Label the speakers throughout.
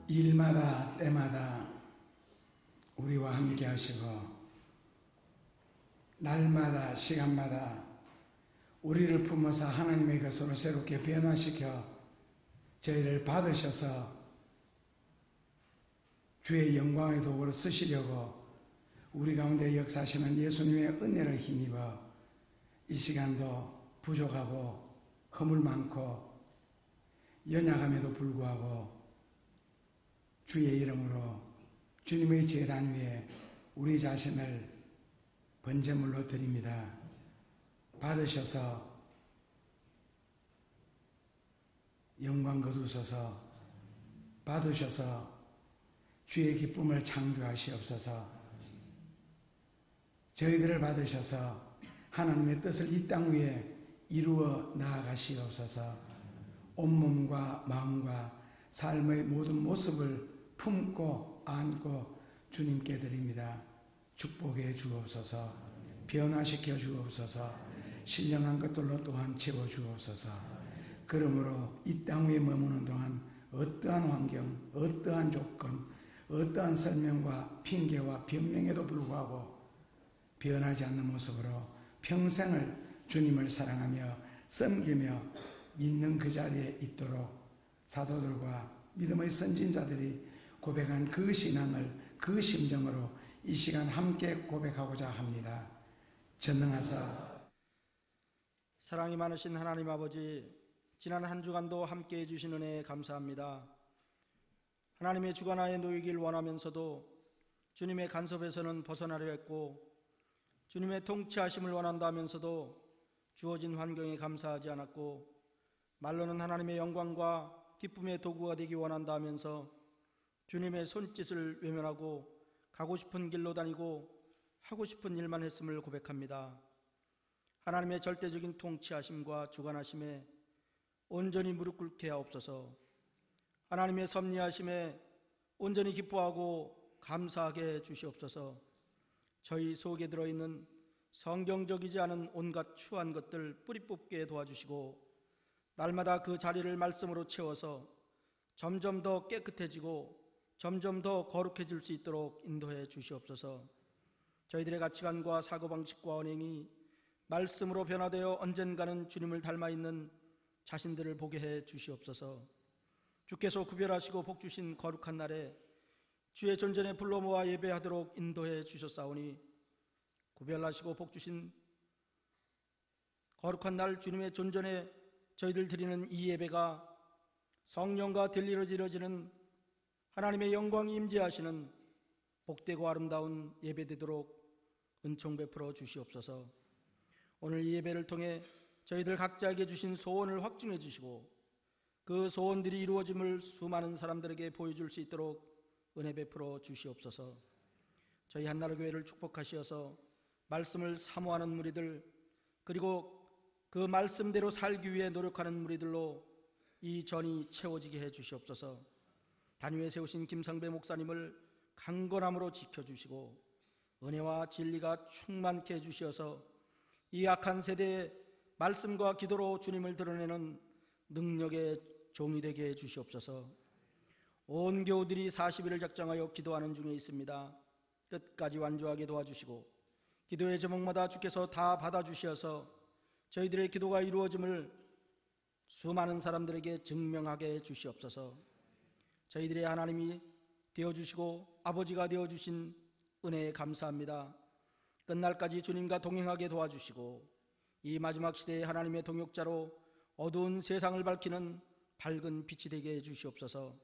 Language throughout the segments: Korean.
Speaker 1: 일마다 때마다 우리와 함께 하시고 날마다 시간마다 우리를 품어서 하나님의 것으로 새롭게 변화시켜 저희를 받으셔서 주의 영광의 도구로 쓰시려고 우리 가운데 역사하시는 예수님의 은혜를 힘입어 이 시간도 부족하고 허물 많고 연약함에도 불구하고 주의 이름으로 주님의 제단 위에 우리 자신을 번제물로 드립니다. 받으셔서 영광 거두소서. 받으셔서 주의 기쁨을 창조하시옵소서. 저희들을 받으셔서 하나님의 뜻을 이 땅 위에 이루어 나아가시옵소서. 온몸과 마음과 삶의 모든 모습을 품고 안고 주님께 드립니다. 축복해 주옵소서. 변화시켜 주옵소서. 신령한 것들로 또한 채워 주옵소서. 그러므로 이 땅 위에 머무는 동안 어떠한 환경, 어떠한 조건, 어떠한 설명과 핑계와 변명에도 불구하고 변하지 않는 모습으로 평생을 주님을 사랑하며 섬기며 믿는 그 자리에 있도록 사도들과 믿음의 선진자들이 고백한 그 신앙을 그 심정으로 이 시간 함께 고백하고자 합니다. 전능하사
Speaker 2: 사랑이 많으신 하나님 아버지, 지난 한 주간도 함께해 주신 은혜에 감사합니다. 하나님의 주관하에 놓이길 원하면서도 주님의 간섭에서는 벗어나려 했고 주님의 통치하심을 원한다 하면서도 주어진 환경에 감사하지 않았고 말로는 하나님의 영광과 기쁨의 도구가 되기 원한다 하면서 주님의 손짓을 외면하고 가고 싶은 길로 다니고 하고 싶은 일만 했음을 고백합니다. 하나님의 절대적인 통치하심과 주관하심에 온전히 무릎 꿇게 하옵소서. 하나님의 섭리하심에 온전히 기뻐하고 감사하게 해 주시옵소서. 저희 속에 들어있는 성경적이지 않은 온갖 추한 것들 뿌리 뽑게 도와주시고 날마다 그 자리를 말씀으로 채워서 점점 더 깨끗해지고 점점 더 거룩해질 수 있도록 인도해 주시옵소서. 저희들의 가치관과 사고방식과 언행이 말씀으로 변화되어 언젠가는 주님을 닮아있는 자신들을 보게 해 주시옵소서. 주께서 구별하시고 복주신 거룩한 날에 주의 존전에 불러 모아 예배하도록 인도해 주셨사오니 구별하시고 복주신 거룩한 날 주님의 존전에 저희들 드리는 이 예배가 성령과 들리러 이루어지는 하나님의 영광이 임재하시는 복되고 아름다운 예배되도록 은총 베풀어 주시옵소서. 오늘 이 예배를 통해 저희들 각자에게 주신 소원을 확증해 주시고 그 소원들이 이루어짐을 수많은 사람들에게 보여줄 수 있도록 은혜 베풀어 주시옵소서. 저희 한나라 교회를 축복하시어서 말씀을 사모하는 무리들, 그리고 그 말씀대로 살기 위해 노력하는 무리들로 이 전이 채워지게 해 주시옵소서. 단위에 세우신 김상배 목사님을 강건함으로 지켜주시고 은혜와 진리가 충만케 해 주시어서 이 악한 세대에 말씀과 기도로 주님을 드러내는 능력의 종이 되게 해 주시옵소서. 온 교우들이 40일을 작정하여 기도하는 중에 있습니다. 끝까지 완주하게 도와주시고 기도의 제목마다 주께서 다 받아주시어서 저희들의 기도가 이루어짐을 수많은 사람들에게 증명하게 해 주시옵소서. 저희들의 하나님이 되어주시고 아버지가 되어주신 은혜에 감사합니다. 끝날까지 주님과 동행하게 도와주시고 이 마지막 시대의 하나님의 동역자로 어두운 세상을 밝히는 밝은 빛이 되게 해 주시옵소서.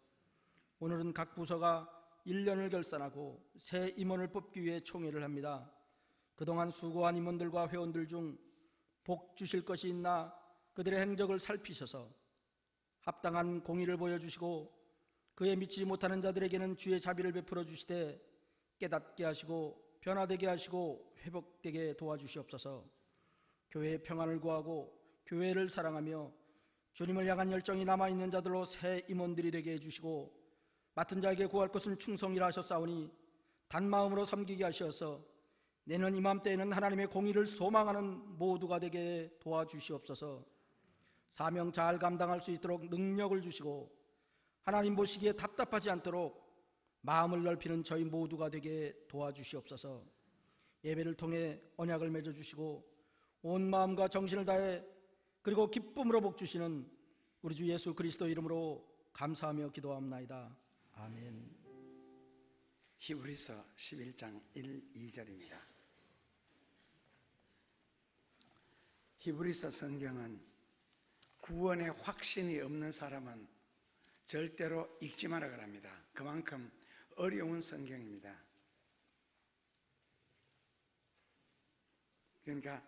Speaker 2: 오늘은 각 부서가 1년을 결산하고 새 임원을 뽑기 위해 총회를 합니다. 그동안 수고한 임원들과 회원들 중 복 주실 것이 있나 그들의 행적을 살피셔서 합당한 공의를 보여주시고 그에 미치지 못하는 자들에게는 주의 자비를 베풀어 주시되 깨닫게 하시고 변화되게 하시고 회복되게 도와주시옵소서. 교회의 평안을 구하고 교회를 사랑하며 주님을 향한 열정이 남아있는 자들로 새 임원들이 되게 해주시고 맡은 자에게 구할 것은 충성이라 하셨사오니 단마음으로 섬기게 하시어서 내년 이맘때에는 하나님의 공의를 소망하는 모두가 되게 도와주시옵소서. 사명 잘 감당할 수 있도록 능력을 주시고 하나님 보시기에 답답하지 않도록 마음을 넓히는 저희 모두가 되게 도와주시옵소서. 예배를 통해 언약을 맺어주시고 온 마음과 정신을 다해 그리고 기쁨으로 복주시는 우리 주 예수 그리스도 이름으로 감사하며 기도합나이다. 아멘.
Speaker 1: 히브리서 11장 1, 2절입니다. 히브리서 성경은 구원의 확신이 없는 사람은 절대로 읽지 말아야 합니다. 그만큼 어려운 성경입니다. 그러니까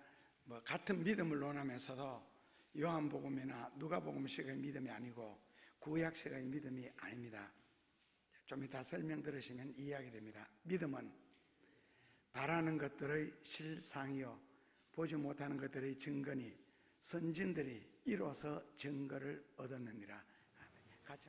Speaker 1: 같은 믿음을 논하면서도 요한복음이나 누가복음식의 믿음이 아니고 구약식의 믿음이 아닙니다. 좀 이따 설명 들으시면 이해하게 됩니다. 믿음은 바라는 것들의 실상이요 보지 못하는 것들의 증거니 선진들이 이로써 증거를 얻었느니라. 같이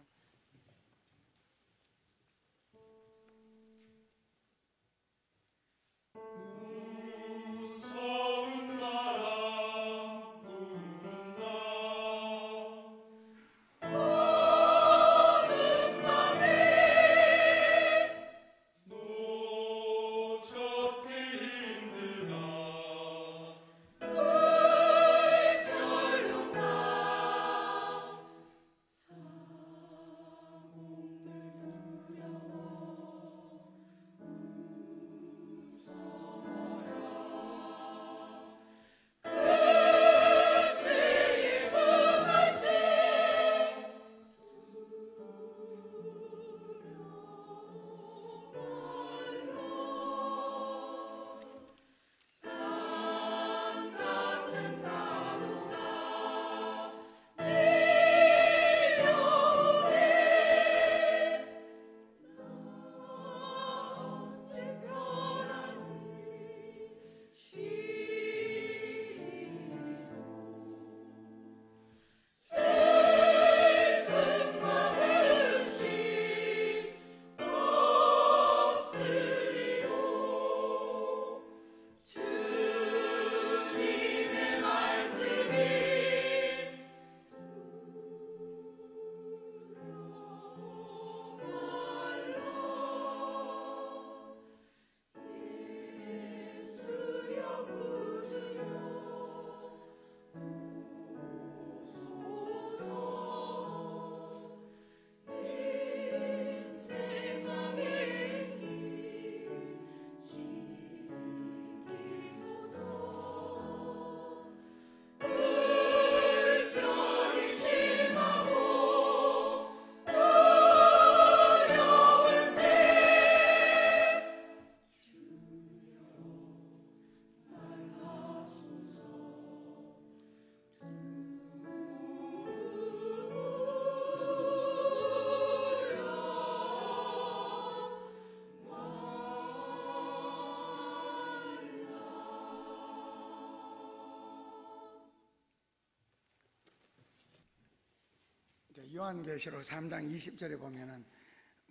Speaker 1: 요한계시록 3장 20절에 보면은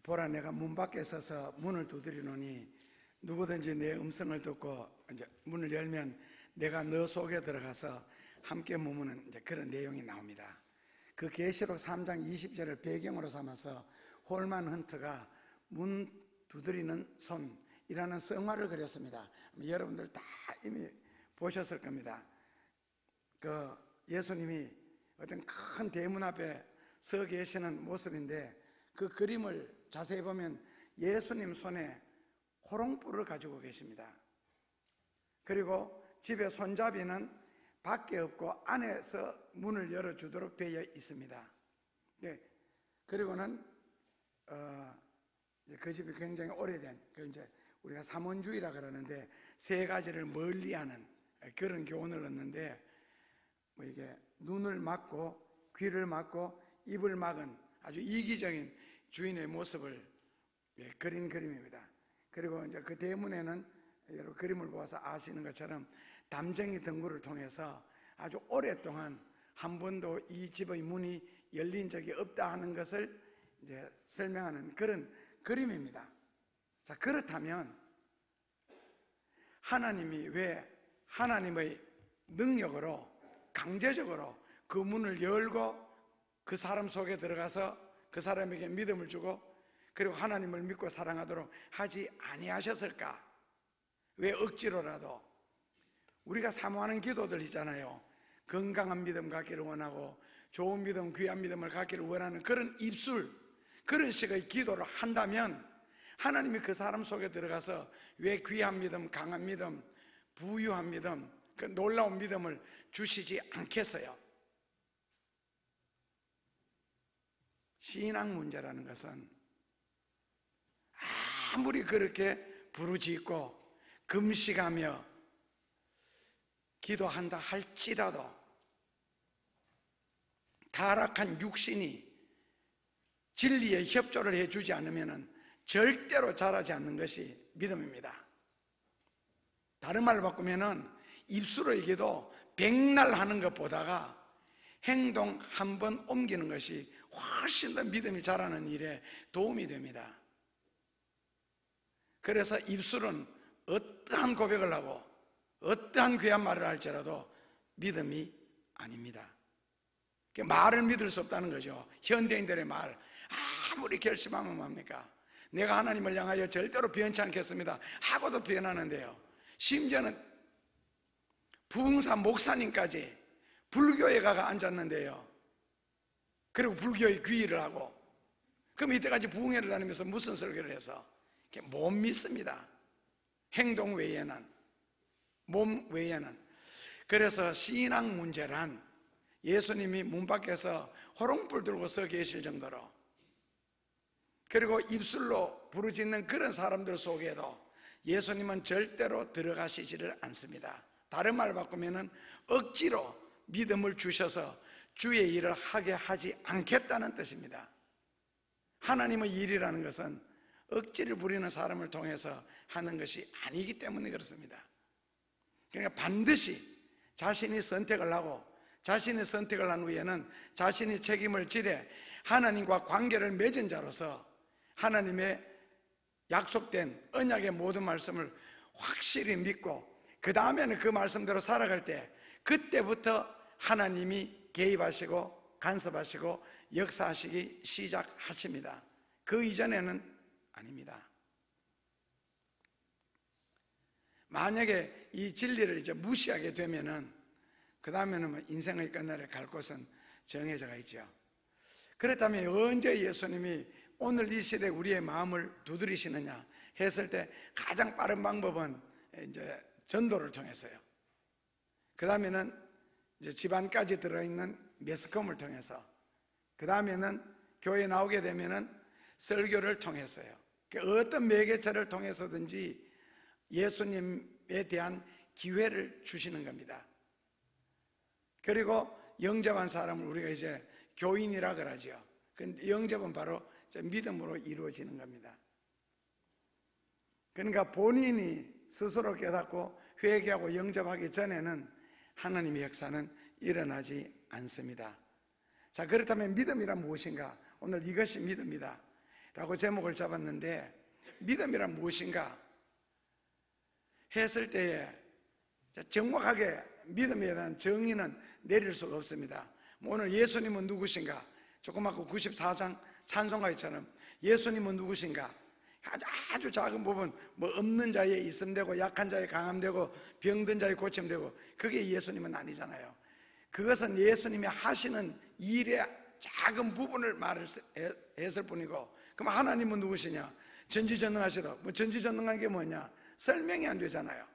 Speaker 1: 보라 내가 문 밖에 서서 문을 두드리노니 누구든지 내 음성을 듣고 이제 문을 열면 내가 너 속에 들어가서 함께 머무는 이제 그런 내용이 나옵니다. 그 계시록 3장 20절을 배경으로 삼아서 홀만 헌트가 문 두드리는 손이라는 성화를 그렸습니다. 여러분들 다 이미 보셨을 겁니다. 그 예수님이 어떤 큰 대문 앞에 서 계시는 모습인데 그 그림을 자세히 보면 예수님 손에 호롱불을 가지고 계십니다. 그리고 집에 손잡이는 밖에 없고 안에서 문을 열어주도록 되어 있습니다. 네. 그리고는 그 집이 굉장히 오래된 이제 우리가 삼원주의라 그러는데 세 가지를 멀리하는 그런 교훈을 얻는데 이게 눈을 막고 귀를 막고 입을 막은 아주 이기적인 주인의 모습을 그린 그림입니다. 그리고 이제 그 대문에는 여러분 그림을 보아서 아시는 것처럼 담쟁이 등구를 통해서 아주 오랫동안 한 번도 이 집의 문이 열린 적이 없다 하는 것을 이제 설명하는 그런 그림입니다. 자, 그렇다면 하나님이 왜 하나님의 능력으로 강제적으로 그 문을 열고 그 사람 속에 들어가서 그 사람에게 믿음을 주고 그리고 하나님을 믿고 사랑하도록 하지 아니하셨을까? 왜 억지로라도? 우리가 사모하는 기도들 있잖아요. 건강한 믿음 갖기를 원하고 좋은 믿음, 귀한 믿음을 갖기를 원하는 그런 입술, 그런 식의 기도를 한다면 하나님이 그 사람 속에 들어가서 왜 귀한 믿음, 강한 믿음, 부유한 믿음, 그 놀라운 믿음을 주시지 않겠어요? 신앙 문제라는 것은 아무리 그렇게 부르짖고 금식하며 기도한다 할지라도 타락한 육신이 진리에 협조를 해주지 않으면 절대로 자라지 않는 것이 믿음입니다. 다른 말로 바꾸면 입술로 얘기도 백날 하는 것보다가 행동 한 번 옮기는 것이 훨씬 더 믿음이 자라는 일에 도움이 됩니다. 그래서 입술은 어떠한 고백을 하고 어떠한 귀한 말을 할지라도 믿음이 아닙니다. 말을 믿을 수 없다는 거죠. 현대인들의 말, 아무리 결심하면 뭡니까? 내가 하나님을 향하여 절대로 변치 않겠습니다 하고도 변하는데요, 심지어는 부흥사 목사님까지 불교에 가가 앉았는데요, 그리고 불교의 귀의를 하고, 그럼 이때까지 부흥회를 다니면서 무슨 설교를 해서 못 믿습니다. 행동 외에는, 몸 외에는. 그래서 신앙 문제란 예수님이 문 밖에서 호롱불 들고 서 계실 정도로, 그리고 입술로 부르짖는 그런 사람들 속에도 예수님은 절대로 들어가시지를 않습니다. 다른 말 바꾸면 억지로 믿음을 주셔서 주의 일을 하게 하지 않겠다는 뜻입니다. 하나님의 일이라는 것은 억지를 부리는 사람을 통해서 하는 것이 아니기 때문에 그렇습니다. 그러니까 반드시 자신이 선택을 하고 자신이 선택을 한 후에는 자신이 책임을 지되 하나님과 관계를 맺은 자로서 하나님의 약속된 언약의 모든 말씀을 확실히 믿고 그 다음에는 그 말씀대로 살아갈 때 그때부터 하나님이 개입하시고 간섭하시고 역사하시기 시작하십니다. 그 이전에는 아닙니다. 만약에 이 진리를 이제 무시하게 되면은 그 다음에는 인생의 끝날에 갈 곳은 정해져 있죠. 그렇다면 언제 예수님이 오늘 이 시대에 우리의 마음을 두드리시느냐 했을 때 가장 빠른 방법은 이제 전도를 통해서요. 그 다음에는 이제 집안까지 들어있는 매스컴을 통해서, 그 다음에는 교회 나오게 되면은 설교를 통해서요. 어떤 매개체를 통해서든지 예수님에 대한 기회를 주시는 겁니다. 그리고 영접한 사람을 우리가 이제 교인이라 그러죠. 영접은 바로 믿음으로 이루어지는 겁니다. 그러니까 본인이 스스로 깨닫고 회개하고 영접하기 전에는 하나님의 역사는 일어나지 않습니다. 자, 그렇다면 믿음이란 무엇인가? 오늘 이것이 믿음이다 라고 제목을 잡았는데, 믿음이란 무엇인가 했을 때에 정확하게 믿음에 대한 정의는 내릴 수가 없습니다. 오늘 예수님은 누구신가? 조그맣고 94장 찬송가처럼 예수님은 누구신가? 아주 작은 부분, 뭐 없는 자에 있음되고 약한 자에 강함되고 병든 자에 고침되고, 그게 예수님은 아니잖아요. 그것은 예수님이 하시는 일의 작은 부분을 했을 뿐이고, 그럼 하나님은 누구시냐? 전지전능하시다. 뭐 전지전능한 게 뭐냐? 설명이 안 되잖아요.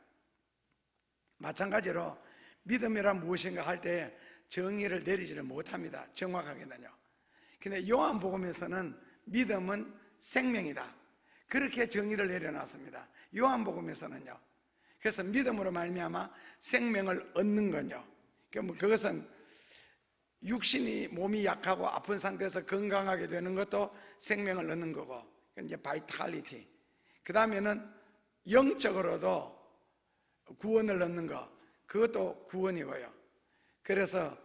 Speaker 1: 마찬가지로 믿음이란 무엇인가 할 때 정의를 내리지를 못합니다. 정확하게는요. 근데 요한복음에서는 믿음은 생명이다, 그렇게 정의를 내려놨습니다. 요한복음에서는요. 그래서 믿음으로 말미암아 생명을 얻는 건요, 그것은 육신이 몸이 약하고 아픈 상태에서 건강하게 되는 것도 생명을 얻는 거고, 이제 바이탈리티. 그 다음에는 영적으로도 구원을 얻는 거, 그것도 구원이고요. 그래서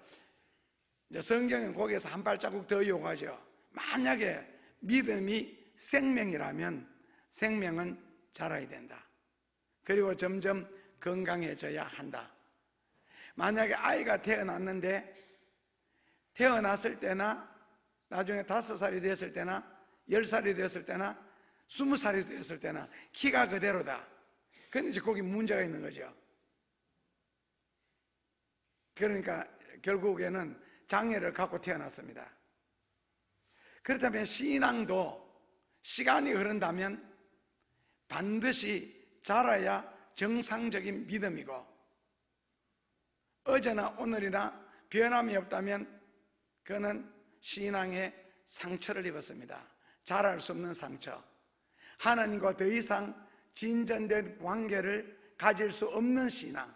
Speaker 1: 이제 성경은 거기에서 한 발자국 더 요구하죠. 만약에 믿음이 생명이라면 생명은 자라야 된다. 그리고 점점 건강해져야 한다. 만약에 아이가 태어났는데 태어났을 때나 나중에 5살이 됐을 때나 10살이 됐을 때나 20살이 됐을 때나 키가 그대로다. 근데 이제 거기 문제가 있는 거죠. 그러니까 결국에는 장애를 갖고 태어났습니다. 그렇다면 신앙도 시간이 흐른다면 반드시 자라야 정상적인 믿음이고, 어제나 오늘이나 변함이 없다면 그는 신앙의 상처를 입었습니다. 자랄 수 없는 상처, 하나님과 더 이상 진전된 관계를 가질 수 없는 신앙.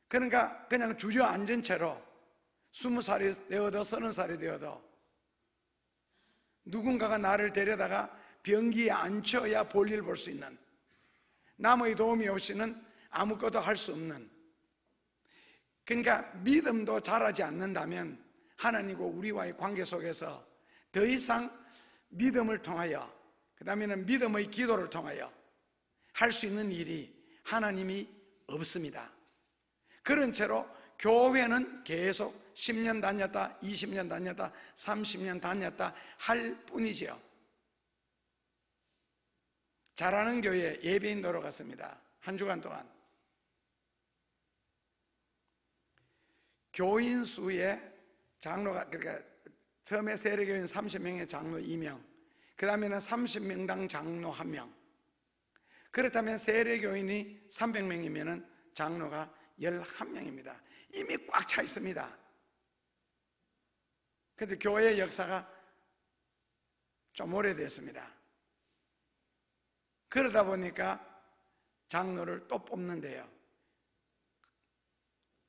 Speaker 1: 그러니까 그냥 주저앉은 채로 20살이 되어도 30살이 되어도 누군가가 나를 데려다가 변기에 앉혀야 볼일 볼 수 있는, 남의 도움이 없이는 아무것도 할 수 없는, 그러니까 믿음도 자라지 않는다면 하나님과 우리와의 관계 속에서 더 이상 믿음을 통하여, 그 다음에는 믿음의 기도를 통하여 할 수 있는 일이 하나님이 없습니다. 그런 채로 교회는 계속 10년 다녔다, 20년 다녔다, 30년 다녔다 할 뿐이죠. 잘하는 교회에 예배인도로 갔습니다. 한 주간 동안. 교인 수에 장로가, 그러니까 처음에 세례교인 30명의 장로 2명, 그 다음에는 30명당 장로 1명. 그렇다면 세례교인이 300명이면 장로가 11명입니다. 이미 꽉 차 있습니다. 그런데 교회의 역사가 좀 오래됐습니다. 그러다 보니까 장로를 또 뽑는데요,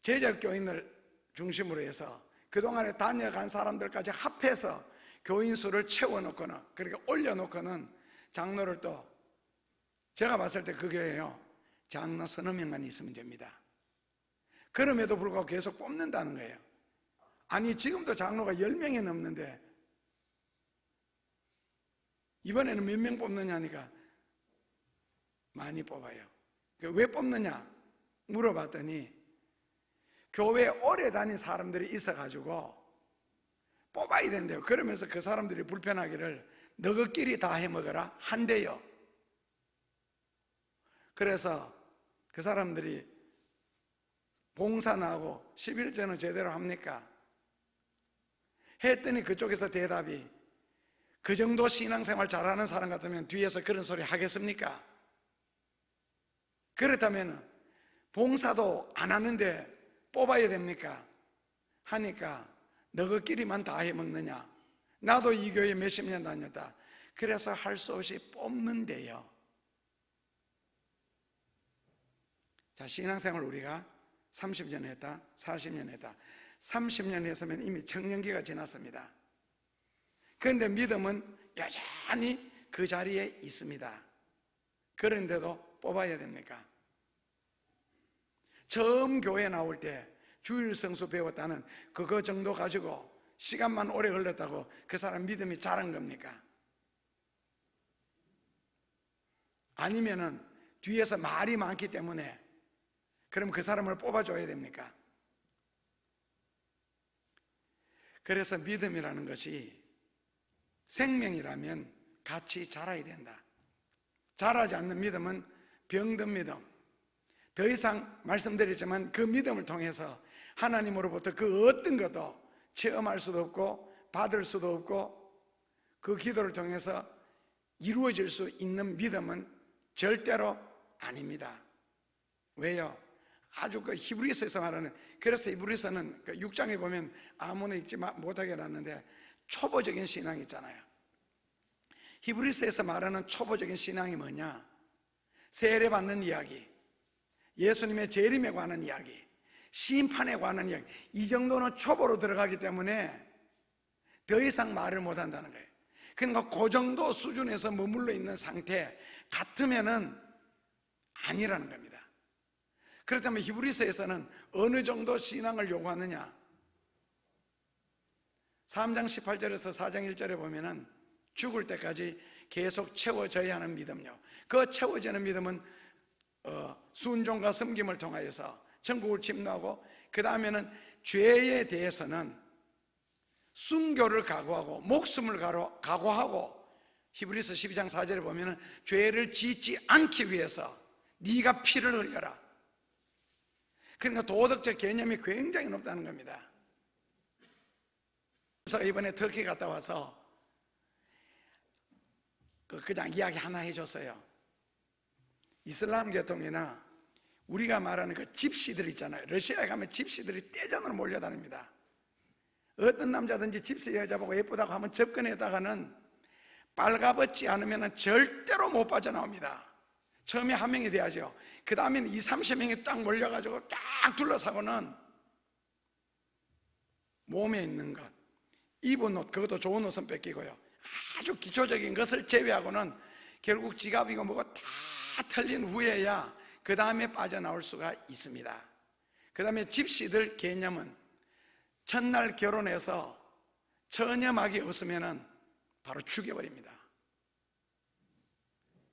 Speaker 1: 제절교인을 중심으로 해서 그동안에 다녀간 사람들까지 합해서 교인 수를 채워놓거나, 그러니까 올려놓고는 장로를 또, 제가 봤을 때 그 교회에요, 장로 서너 명만 있으면 됩니다. 그럼에도 불구하고 계속 뽑는다는 거예요. 아니, 지금도 장로가 10명이 넘는데 이번에는 몇 명 뽑느냐니까 많이 뽑아요. 왜 뽑느냐 물어봤더니 교회에 오래 다닌 사람들이 있어가지고 뽑아야 된대요. 그러면서 그 사람들이 불편하기를 너희끼리 다 해먹어라 한대요. 그래서 그 사람들이 봉사나 하고 11조는 제대로 합니까? 했더니 그쪽에서 대답이, 그 정도 신앙생활 잘하는 사람 같으면 뒤에서 그런 소리 하겠습니까? 그렇다면 봉사도 안 하는데 뽑아야 됩니까? 하니까 너희끼리만 다 해먹느냐? 나도 이 교회 몇십 년 다녔다. 그래서 할 수 없이 뽑는데요. 자, 신앙생활 우리가 30년 했다, 40년 했다. 30년 했으면 이미 청년기가 지났습니다. 그런데 믿음은 여전히 그 자리에 있습니다. 그런데도 뽑아야 됩니까? 처음 교회 나올 때 주일 성수 배웠다는 그거 정도 가지고 시간만 오래 걸렸다고 그 사람 믿음이 자란 겁니까? 아니면은 뒤에서 말이 많기 때문에 그럼 그 사람을 뽑아줘야 됩니까? 그래서 믿음이라는 것이 생명이라면 같이 자라야 된다. 자라지 않는 믿음은 병든 믿음. 더 이상 말씀드렸지만 그 믿음을 통해서 하나님으로부터 그 어떤 것도 체험할 수도 없고 받을 수도 없고 그 기도를 통해서 이루어질 수 있는 믿음은 절대로 아닙니다. 왜요? 아주 그 히브리서에서 말하는, 그래서 히브리서는 그 6장에 보면 아무나 읽지 못하게 해놨는데 초보적인 신앙이 있잖아요. 히브리서에서 말하는 초보적인 신앙이 뭐냐? 세례받는 이야기, 예수님의 재림에 관한 이야기, 심판에 관한 이야기, 이 정도는 초보로 들어가기 때문에 더 이상 말을 못한다는 거예요. 그러니까 그 정도 수준에서 머물러 있는 상태 같으면은 아니라는 겁니다. 그렇다면 히브리서에서는 어느 정도 신앙을 요구하느냐? 3장 18절에서 4장 1절에 보면은 죽을 때까지 계속 채워져야 하는 믿음요. 그 채워지는 믿음은 순종과 섬김을 통하여서 천국을 침노하고, 그 다음에는 죄에 대해서는 순교를 각오하고 목숨을 각오하고 히브리서 12장 4절에 보면은 죄를 짓지 않기 위해서 네가 피를 흘려라. 그러니까 도덕적 개념이 굉장히 높다는 겁니다. 이번에 터키 갔다 와서 그냥 이야기 하나 해줬어요. 이슬람 계통이나 우리가 말하는 그 집시들 있잖아요. 러시아에 가면 집시들이 떼전으로 몰려다닙니다. 어떤 남자든지 집시 여자 보고 예쁘다고 하면 접근했다가는 빨가벗지 않으면 절대로 못 빠져나옵니다. 처음에 한 명이 돼야죠. 그 다음에는 20-30명이 딱 몰려가지고 딱 둘러싸고는 몸에 있는 것, 입은 옷, 그것도 좋은 옷은 뺏기고요, 아주 기초적인 것을 제외하고는 결국 지갑이고 뭐고 다 털린 후에야 그 다음에 빠져나올 수가 있습니다. 그 다음에 집시들 개념은 첫날 결혼해서 처녀막이 없으면 바로 죽여버립니다.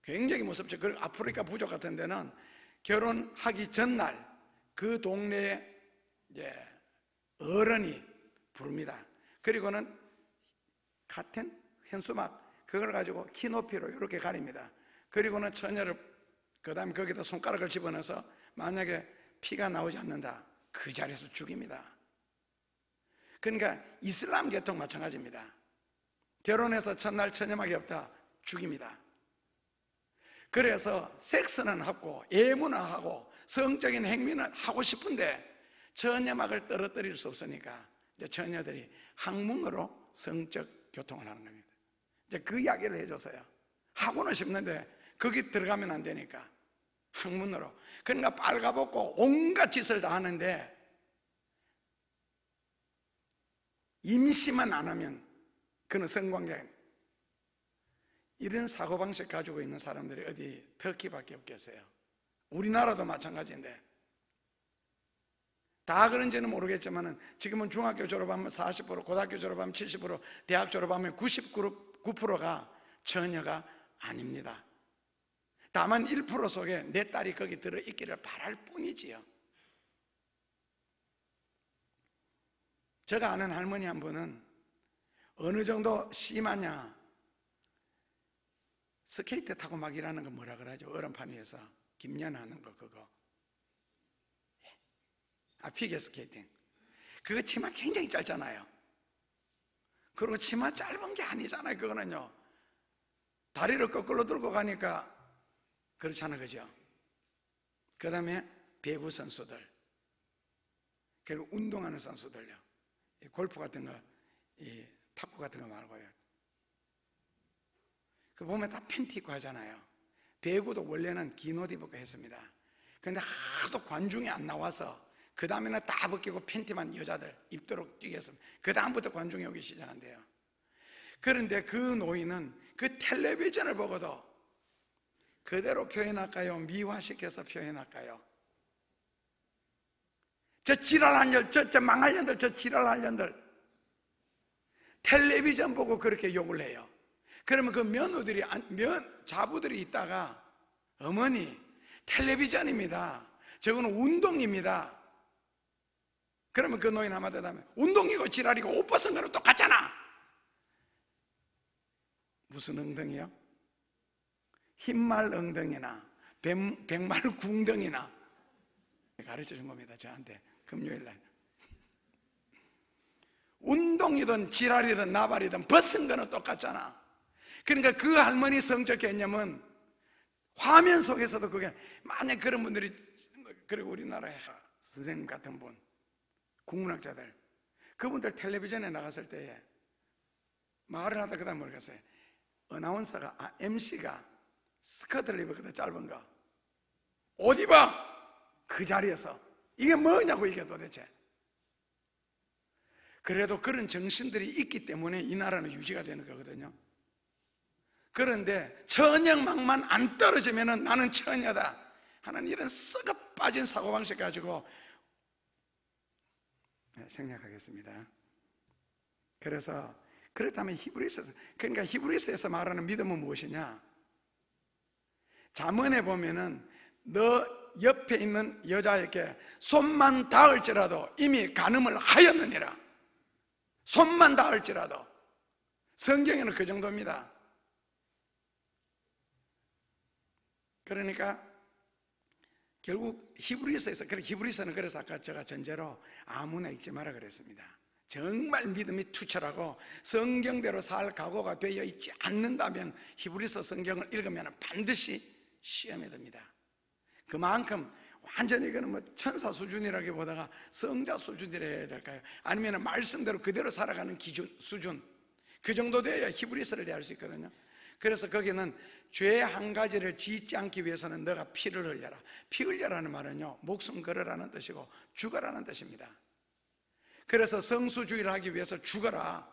Speaker 1: 굉장히 무섭죠. 그리고 아프리카 부족 같은 데는 결혼하기 전날 그 동네에 이제 어른이 부릅니다. 그리고는 같은 현수막 그걸 가지고 키 높이로 이렇게 가립니다. 그리고는 처녀를 그 다음에 거기다 손가락을 집어넣어서 만약에 피가 나오지 않는다, 그 자리에서 죽입니다. 그러니까 이슬람 계통 마찬가지입니다. 결혼해서 첫날 처녀막이 없다, 죽입니다. 그래서 섹스는 하고 예문은 하고 성적인 행위는 하고 싶은데 처녀막을 떨어뜨릴 수 없으니까 이제 처녀들이 항문으로 성적 교통을 하는 겁니다. 이제 그 이야기를 해줬어요. 하고는 싶는데 거기 들어가면 안 되니까 항문으로. 그러니까 빨가벗고 온갖 짓을 다 하는데 임시만 안 하면 그는 성관계가 아닙니다. 이런 사고방식 가지고 있는 사람들이 어디 터키밖에 없겠어요. 우리나라도 마찬가지인데 다 그런지는 모르겠지만 지금은 중학교 졸업하면 40%, 고등학교 졸업하면 70%, 대학 졸업하면 99%가 처녀가 아닙니다. 다만 1% 속에 내 딸이 거기 들어있기를 바랄 뿐이지요. 제가 아는 할머니 한 분은 어느 정도 심하냐, 스케이트 타고 막 일하는 거 뭐라 그러죠? 얼음판 위에서 김연하는 거 그거. 피겨 스케이팅. 그거 치마 굉장히 짧잖아요. 그리고 치마 짧은 게 아니잖아요. 그거는요, 다리를 거꾸로 들고 가니까 그렇잖아요. 그죠? 그 다음에 배구 선수들, 그리고 운동하는 선수들요, 골프 같은 거, 이 탁구 같은 거 말고요, 그 보면 다 팬티 입고 하잖아요. 배구도 원래는 긴 옷 입고 했습니다. 그런데 하도 관중이 안 나와서 그 다음에는 다 벗기고 팬티만 여자들 입도록 뛰게 했습니다. 그 다음부터 관중이 오기 시작한대요. 그런데 그 노인은 그 텔레비전을 보고도 그대로 표현할까요? 미화시켜서 표현할까요? 저 지랄한 년, 저 망할 년들, 저 지랄한 년들 텔레비전 보고 그렇게 욕을 해요. 그러면 그 자부들이 있다가 어머니 텔레비전입니다, 저거는 운동입니다. 그러면 그 노인 한마디 하면 운동이고 지랄이고 옷 벗은 거는 똑같잖아. 무슨 엉덩이요? 흰말 엉덩이나 백말 궁덩이나 가르쳐 준 겁니다. 저한테 금요일날. 운동이든 지랄이든 나발이든 벗은 거는 똑같잖아. 그러니까 그 할머니 성적 개념은 화면 속에서도 그게, 만약 그런 분들이, 그리고 우리나라의 선생님 같은 분, 국문학자들, 그분들 텔레비전에 나갔을 때에 말을 하다 그다음 모르겠어요. 어나운서가, MC가 스커트를 입었거든, 짧은 거. 옷 입어! 그 자리에서. 이게 뭐냐고, 이게 도대체. 그래도 그런 정신들이 있기 때문에 이 나라는 유지가 되는 거거든요. 그런데 처녀막만 안 떨어지면 나는 처녀다 하는 이런 썩어 빠진 사고방식 가지고 생략하겠습니다. 그래서 그렇다면 그러니까 히브리서에서 말하는 믿음은 무엇이냐? 잠언에 보면은 너 옆에 있는 여자에게 손만 닿을지라도 이미 간음을 하였느니라. 손만 닿을지라도. 성경에는 그 정도입니다. 그러니까 결국 히브리서에서, 히브리서는 그래서 아까 제가 전제로 아무나 읽지 마라 그랬습니다. 정말 믿음이 투철하고 성경대로 살 각오가 되어 있지 않는다면 히브리서 성경을 읽으면 반드시 시험에 듭니다. 그만큼 완전히 이거는 뭐 천사 수준이라기보다가 성자 수준이라 해야 될까요? 아니면 말씀대로 그대로 살아가는 기준, 수준, 그 정도 돼야 히브리서를 대할 수 있거든요. 그래서 거기는 죄 한 가지를 짓지 않기 위해서는 너가 피를 흘려라. 피 흘려라는 말은요, 목숨 걸으라는 뜻이고 죽어라는 뜻입니다. 그래서 성수주의를 하기 위해서 죽어라.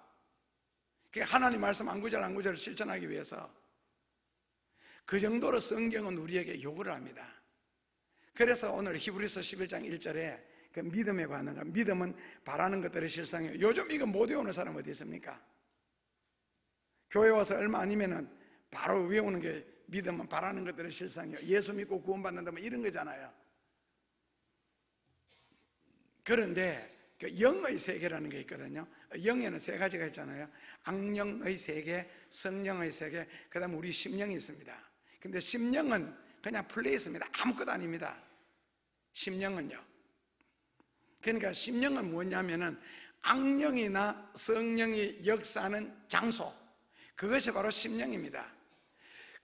Speaker 1: 하나님 말씀 안 구절 실천하기 위해서. 그 정도로 성경은 우리에게 요구를 합니다. 그래서 오늘 히브리서 11장 1절에 그 믿음에 관한 것, 믿음은 바라는 것들의 실상이에요. 요즘 이거 못 외우는 사람 어디 있습니까? 교회 와서 얼마 아니면은 바로 외우는 게 믿음은 바라는 것들의 실상이에요. 예수 믿고 구원받는다 뭐 이런 거잖아요. 그런데 그 영의 세계라는 게 있거든요. 영에는 세 가지가 있잖아요. 악령의 세계, 성령의 세계, 그 다음에 우리 심령이 있습니다. 근데 심령은 그냥 플레이스입니다. 아무것도 아닙니다. 심령은요. 그러니까 심령은 뭐냐면은 악령이나 성령이 역사하는 장소, 그것이 바로 심령입니다.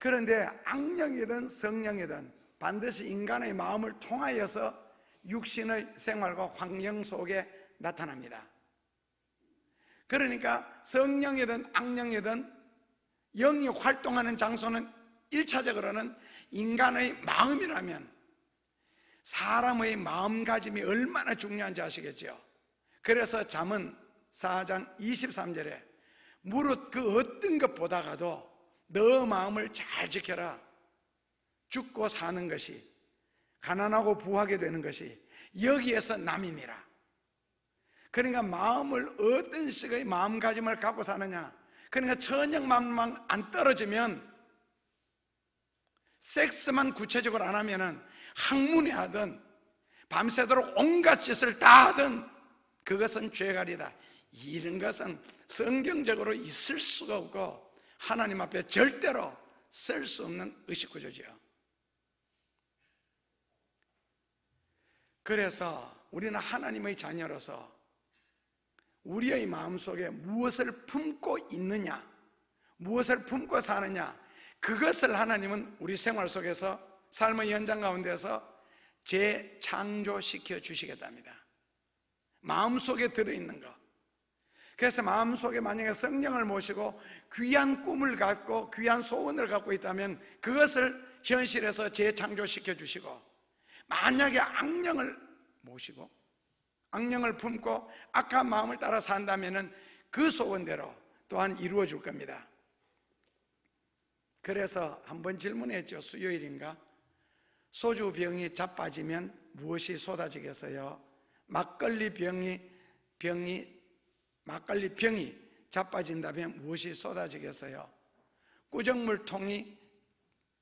Speaker 1: 그런데 악령이든 성령이든 반드시 인간의 마음을 통하여서 육신의 생활과 환경 속에 나타납니다. 그러니까 성령이든 악령이든 영이 활동하는 장소는 1차적으로는 인간의 마음이라면 사람의 마음가짐이 얼마나 중요한지 아시겠죠? 그래서 잠언 4장 23절에 무릇 그 어떤 것보다가도 너 마음을 잘 지켜라. 죽고 사는 것이, 가난하고 부하게 되는 것이 여기에서 남임이라. 그러니까 마음을 어떤 식의 마음가짐을 갖고 사느냐, 그러니까 천연만만 안 떨어지면, 섹스만 구체적으로 안 하면은 학문회하든 밤새도록 온갖 짓을 다 하든 그것은 죄가리다. 이런 것은 성경적으로 있을 수가 없고 하나님 앞에 절대로 쓸 수 없는 의식구조죠. 그래서 우리는 하나님의 자녀로서 우리의 마음속에 무엇을 품고 있느냐, 무엇을 품고 사느냐, 그것을 하나님은 우리 생활 속에서 삶의 현장 가운데서 재창조시켜 주시겠답니다. 마음속에 들어있는 것. 그래서 마음속에 만약에 성령을 모시고 귀한 꿈을 갖고 귀한 소원을 갖고 있다면 그것을 현실에서 재창조시켜 주시고, 만약에 악령을 모시고 악령을 품고 악한 마음을 따라 산다면 그 소원대로 또한 이루어 줄 겁니다. 그래서 한번 질문했죠. 수요일인가? 소주병이 자빠지면 무엇이 쏟아지겠어요? 막걸리 병이 자빠진다면 무엇이 쏟아지겠어요? 꾸정물통이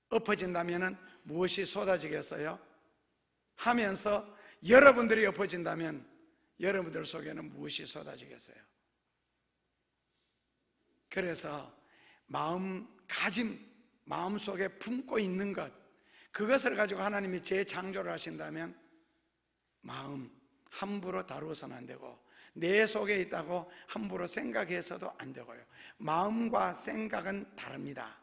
Speaker 1: 엎어진다면 무엇이 쏟아지겠어요? 하면서 여러분들이 엎어진다면 여러분들 속에는 무엇이 쏟아지겠어요? 그래서 마음속에 품고 있는 것, 그것을 가지고 하나님이 재창조를 하신다면 마음 함부로 다루어서는 안 되고, 내 속에 있다고 함부로 생각해서도 안 되고요. 마음과 생각은 다릅니다.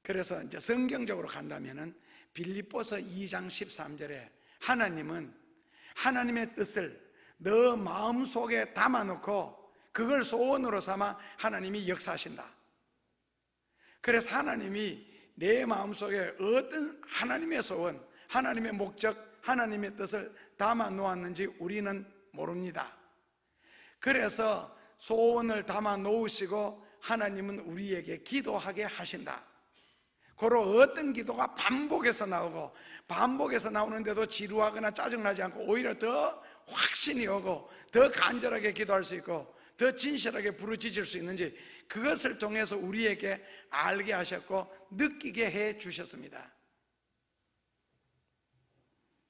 Speaker 1: 그래서 이제 성경적으로 간다면은 빌립보서 2장 13절에 하나님은 하나님의 뜻을 너 마음속에 담아놓고 그걸 소원으로 삼아 하나님이 역사하신다. 그래서 하나님이 내 마음속에 어떤 하나님의 소원, 하나님의 목적, 하나님의 뜻을 담아 놓았는지 우리는 모릅니다. 그래서 소원을 담아 놓으시고 하나님은 우리에게 기도하게 하신다. 고로 어떤 기도가 반복해서 나오고, 반복해서 나오는데도 지루하거나 짜증나지 않고 오히려 더 확신이 오고 더 간절하게 기도할 수 있고 더 진실하게 부르짖을 수 있는지, 그것을 통해서 우리에게 알게 하셨고 느끼게 해 주셨습니다.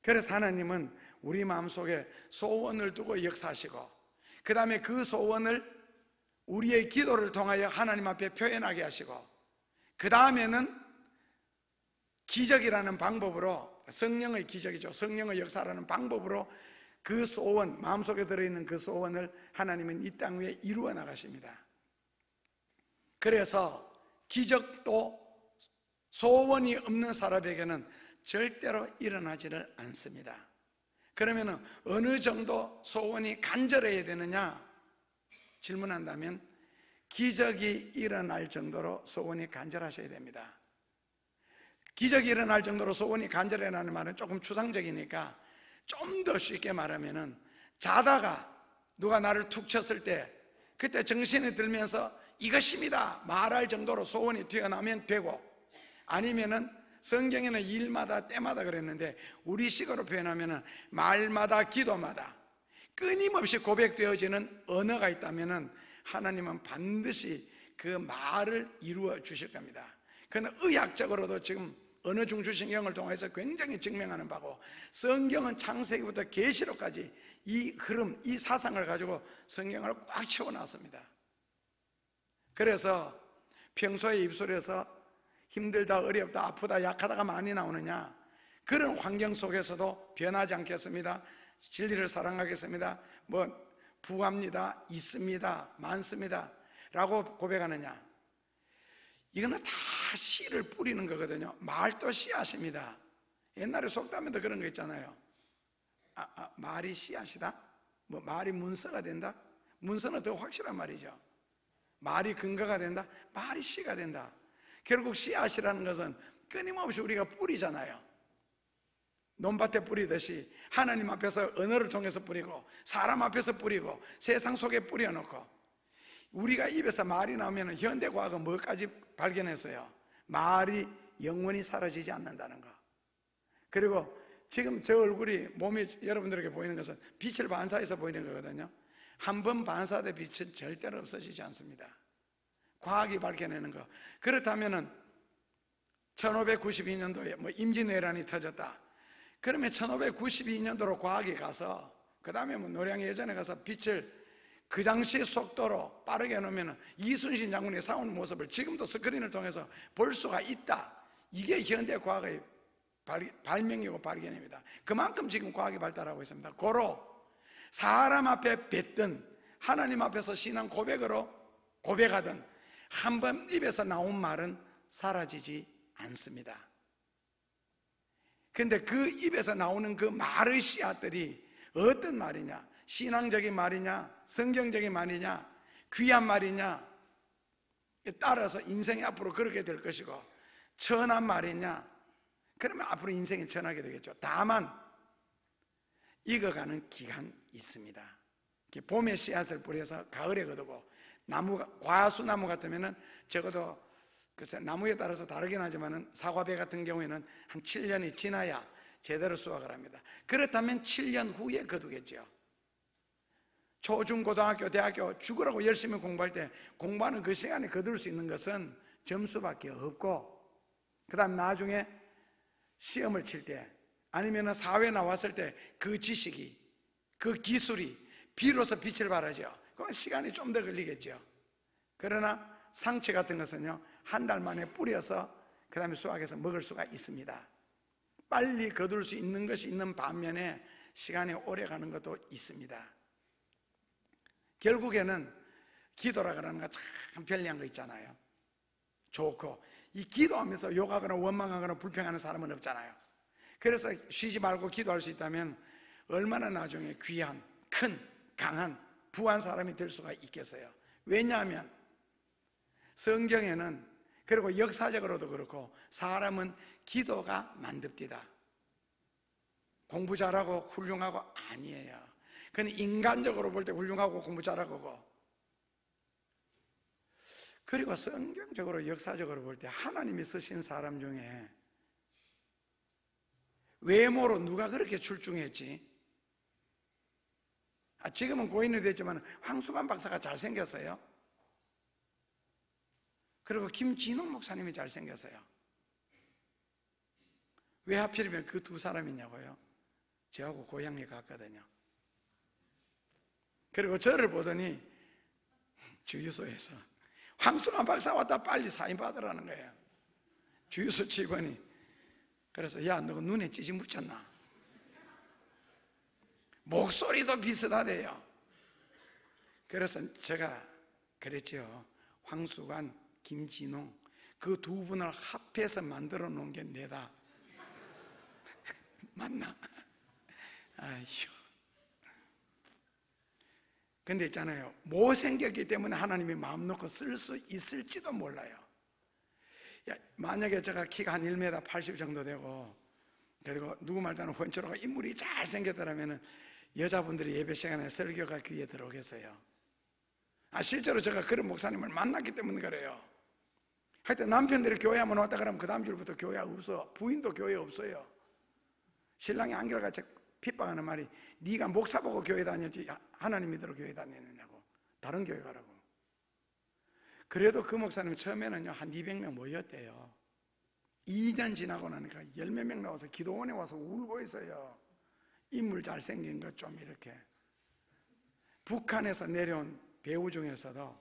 Speaker 1: 그래서 하나님은 우리 마음속에 소원을 두고 역사하시고, 그 다음에 그 소원을 우리의 기도를 통하여 하나님 앞에 표현하게 하시고, 그 다음에는 기적이라는 방법으로, 성령의 기적이죠, 성령의 역사라는 방법으로 그 소원, 마음속에 들어있는 그 소원을 하나님은 이 땅 위에 이루어 나가십니다. 그래서 기적도 소원이 없는 사람에게는 절대로 일어나지를 않습니다. 그러면 어느 정도 소원이 간절해야 되느냐 질문한다면, 기적이 일어날 정도로 소원이 간절하셔야 됩니다. 기적이 일어날 정도로 소원이 간절해라는 말은 조금 추상적이니까 좀 더 쉽게 말하면은, 자다가 누가 나를 툭 쳤을 때 그때 정신이 들면서 이것입니다 말할 정도로 소원이 튀어나오면 되고, 아니면은 성경에는 일마다 때마다 그랬는데 우리식으로 표현하면은 말마다 기도마다 끊임없이 고백되어지는 언어가 있다면은 하나님은 반드시 그 말을 이루어 주실 겁니다. 그건 의학적으로도 지금 언어 중추신경을 통해서 굉장히 증명하는 바고, 성경은 창세기부터 계시록까지 이 흐름, 이 사상을 가지고 성경을 꽉 채워놨습니다. 그래서 평소에 입술에서 힘들다, 어렵다, 아프다, 약하다가 많이 나오느냐, 그런 환경 속에서도 변하지 않겠습니다, 진리를 사랑하겠습니다, 부합니다, 있습니다, 많습니다 라고 고백하느냐, 이거는 다 씨를 뿌리는 거거든요. 말도 씨앗입니다. 옛날에 속담에도 그런 거 있잖아요. 말이 씨앗이다? 말이 문서가 된다? 문서는 더 확실한 말이죠. 말이 근거가 된다? 말이 씨가 된다. 결국 씨앗이라는 것은 끊임없이 우리가 뿌리잖아요. 논밭에 뿌리듯이 하나님 앞에서 언어를 통해서 뿌리고, 사람 앞에서 뿌리고, 세상 속에 뿌려놓고, 우리가 입에서 말이 나오면 현대과학은 뭐까지 발견했어요? 말이 영원히 사라지지 않는다는 거. 그리고 지금 저 얼굴이, 몸이 여러분들에게 보이는 것은 빛을 반사해서 보이는 거거든요. 한 번 반사된 빛은 절대로 없어지지 않습니다. 과학이 밝혀내는 거. 그렇다면은 1592년도에 임진왜란이 터졌다. 그러면 1592년도로 과학이 가서, 그 다음에 노량의 예전에 가서 빛을 그 당시 속도로 빠르게 놓으면 이순신 장군이 싸우는 모습을 지금도 스크린을 통해서 볼 수가 있다. 이게 현대 과학의 발명이고 발견입니다. 그만큼 지금 과학이 발달하고 있습니다. 고로 사람 앞에 뱉든 하나님 앞에서 신앙 고백으로 고백하든 한 번 입에서 나온 말은 사라지지 않습니다. 그런데 그 입에서 나오는 그 말의 씨앗들이 어떤 말이냐, 신앙적인 말이냐, 성경적인 말이냐, 귀한 말이냐 따라서 인생이 앞으로 그렇게 될 것이고, 천한 말이냐, 그러면 앞으로 인생이 천하게 되겠죠. 다만 익어가는 기간이 있습니다. 봄에 씨앗을 뿌려서 가을에 거두고, 나무가, 과수나무 같으면은 적어도 글쎄 나무에 따라서 다르긴 하지만은 사과배 같은 경우에는 한 7년이 지나야 제대로 수확을 합니다. 그렇다면 7년 후에 거두겠죠. 초중고등학교, 대학교 죽으라고 열심히 공부할 때 공부하는 그 시간에 거둘 수 있는 것은 점수밖에 없고, 그 다음 나중에 시험을 칠 때 아니면 사회에 나왔을 때 그 지식이, 그 기술이 비로소 빛을 발하죠. 그건 시간이 좀 더 걸리겠죠. 그러나 상추 같은 것은요, 한 달 만에 뿌려서 그 다음에 수확해서 먹을 수가 있습니다. 빨리 거둘 수 있는 것이 있는 반면에 시간이 오래 가는 것도 있습니다. 결국에는 기도라고 하는 거 참 편리한 거 있잖아요. 좋고, 이 기도하면서 욕하거나 원망하거나 불평하는 사람은 없잖아요. 그래서 쉬지 말고 기도할 수 있다면 얼마나 나중에 귀한, 큰, 강한, 부한 사람이 될 수가 있겠어요. 왜냐하면 성경에는, 그리고 역사적으로도 그렇고, 사람은 기도가 만듭디다. 공부 잘하고 훌륭하고 아니에요. 그건 인간적으로 볼 때 훌륭하고 공부 잘하고, 그리고 성경적으로 역사적으로 볼 때 하나님이 쓰신 사람 중에 외모로 누가 그렇게 출중했지? 지금은 고인이 됐지만 황수관 박사가 잘생겼어요. 그리고 김진욱 목사님이 잘생겼어요. 왜 하필이면 그 두 사람이냐고요? 저하고 고향이 같거든요. 그리고 저를 보더니 주유소에서 황순환 박사 왔다 빨리 사인 받으라는 거예요. 주유소 직원이. 그래서 야, 너 눈에 찌지 묻혔나? 목소리도 비슷하대요. 그래서 제가 그랬죠. 황수관, 김진홍 그 두 분을 합해서 만들어 놓은 게 내다. 맞나? 아휴. 근데 있잖아요, 못생겼기 때문에 하나님이 마음 놓고 쓸 수 있을지도 몰라요. 만약에 제가 키가 한 1m 80 정도 되고, 그리고 누구 말다는 혼처럼 인물이 잘생겼더라면 여자분들이 예배 시간에 설교가 귀에 들어오겠어요? 실제로 제가 그런 목사님을 만났기 때문에 그래요. 하여튼 남편들이 교회 한번 왔다 그러면 그 다음 주부터 교회 없어. 부인도 교회 없어요. 신랑이 한결같이 핍박하는 말이, 네가 목사 보고 교회 다녔지 하나님 믿으러 교회 다니느냐고. 다른 교회 가라고. 그래도 그 목사님 처음에는요 한 200명 모였대요. 2년 지나고 나니까 10몇 명 나와서 기도원에 와서 울고 있어요. 인물 잘생긴 것 좀 이렇게. 북한에서 내려온 배우 중에서도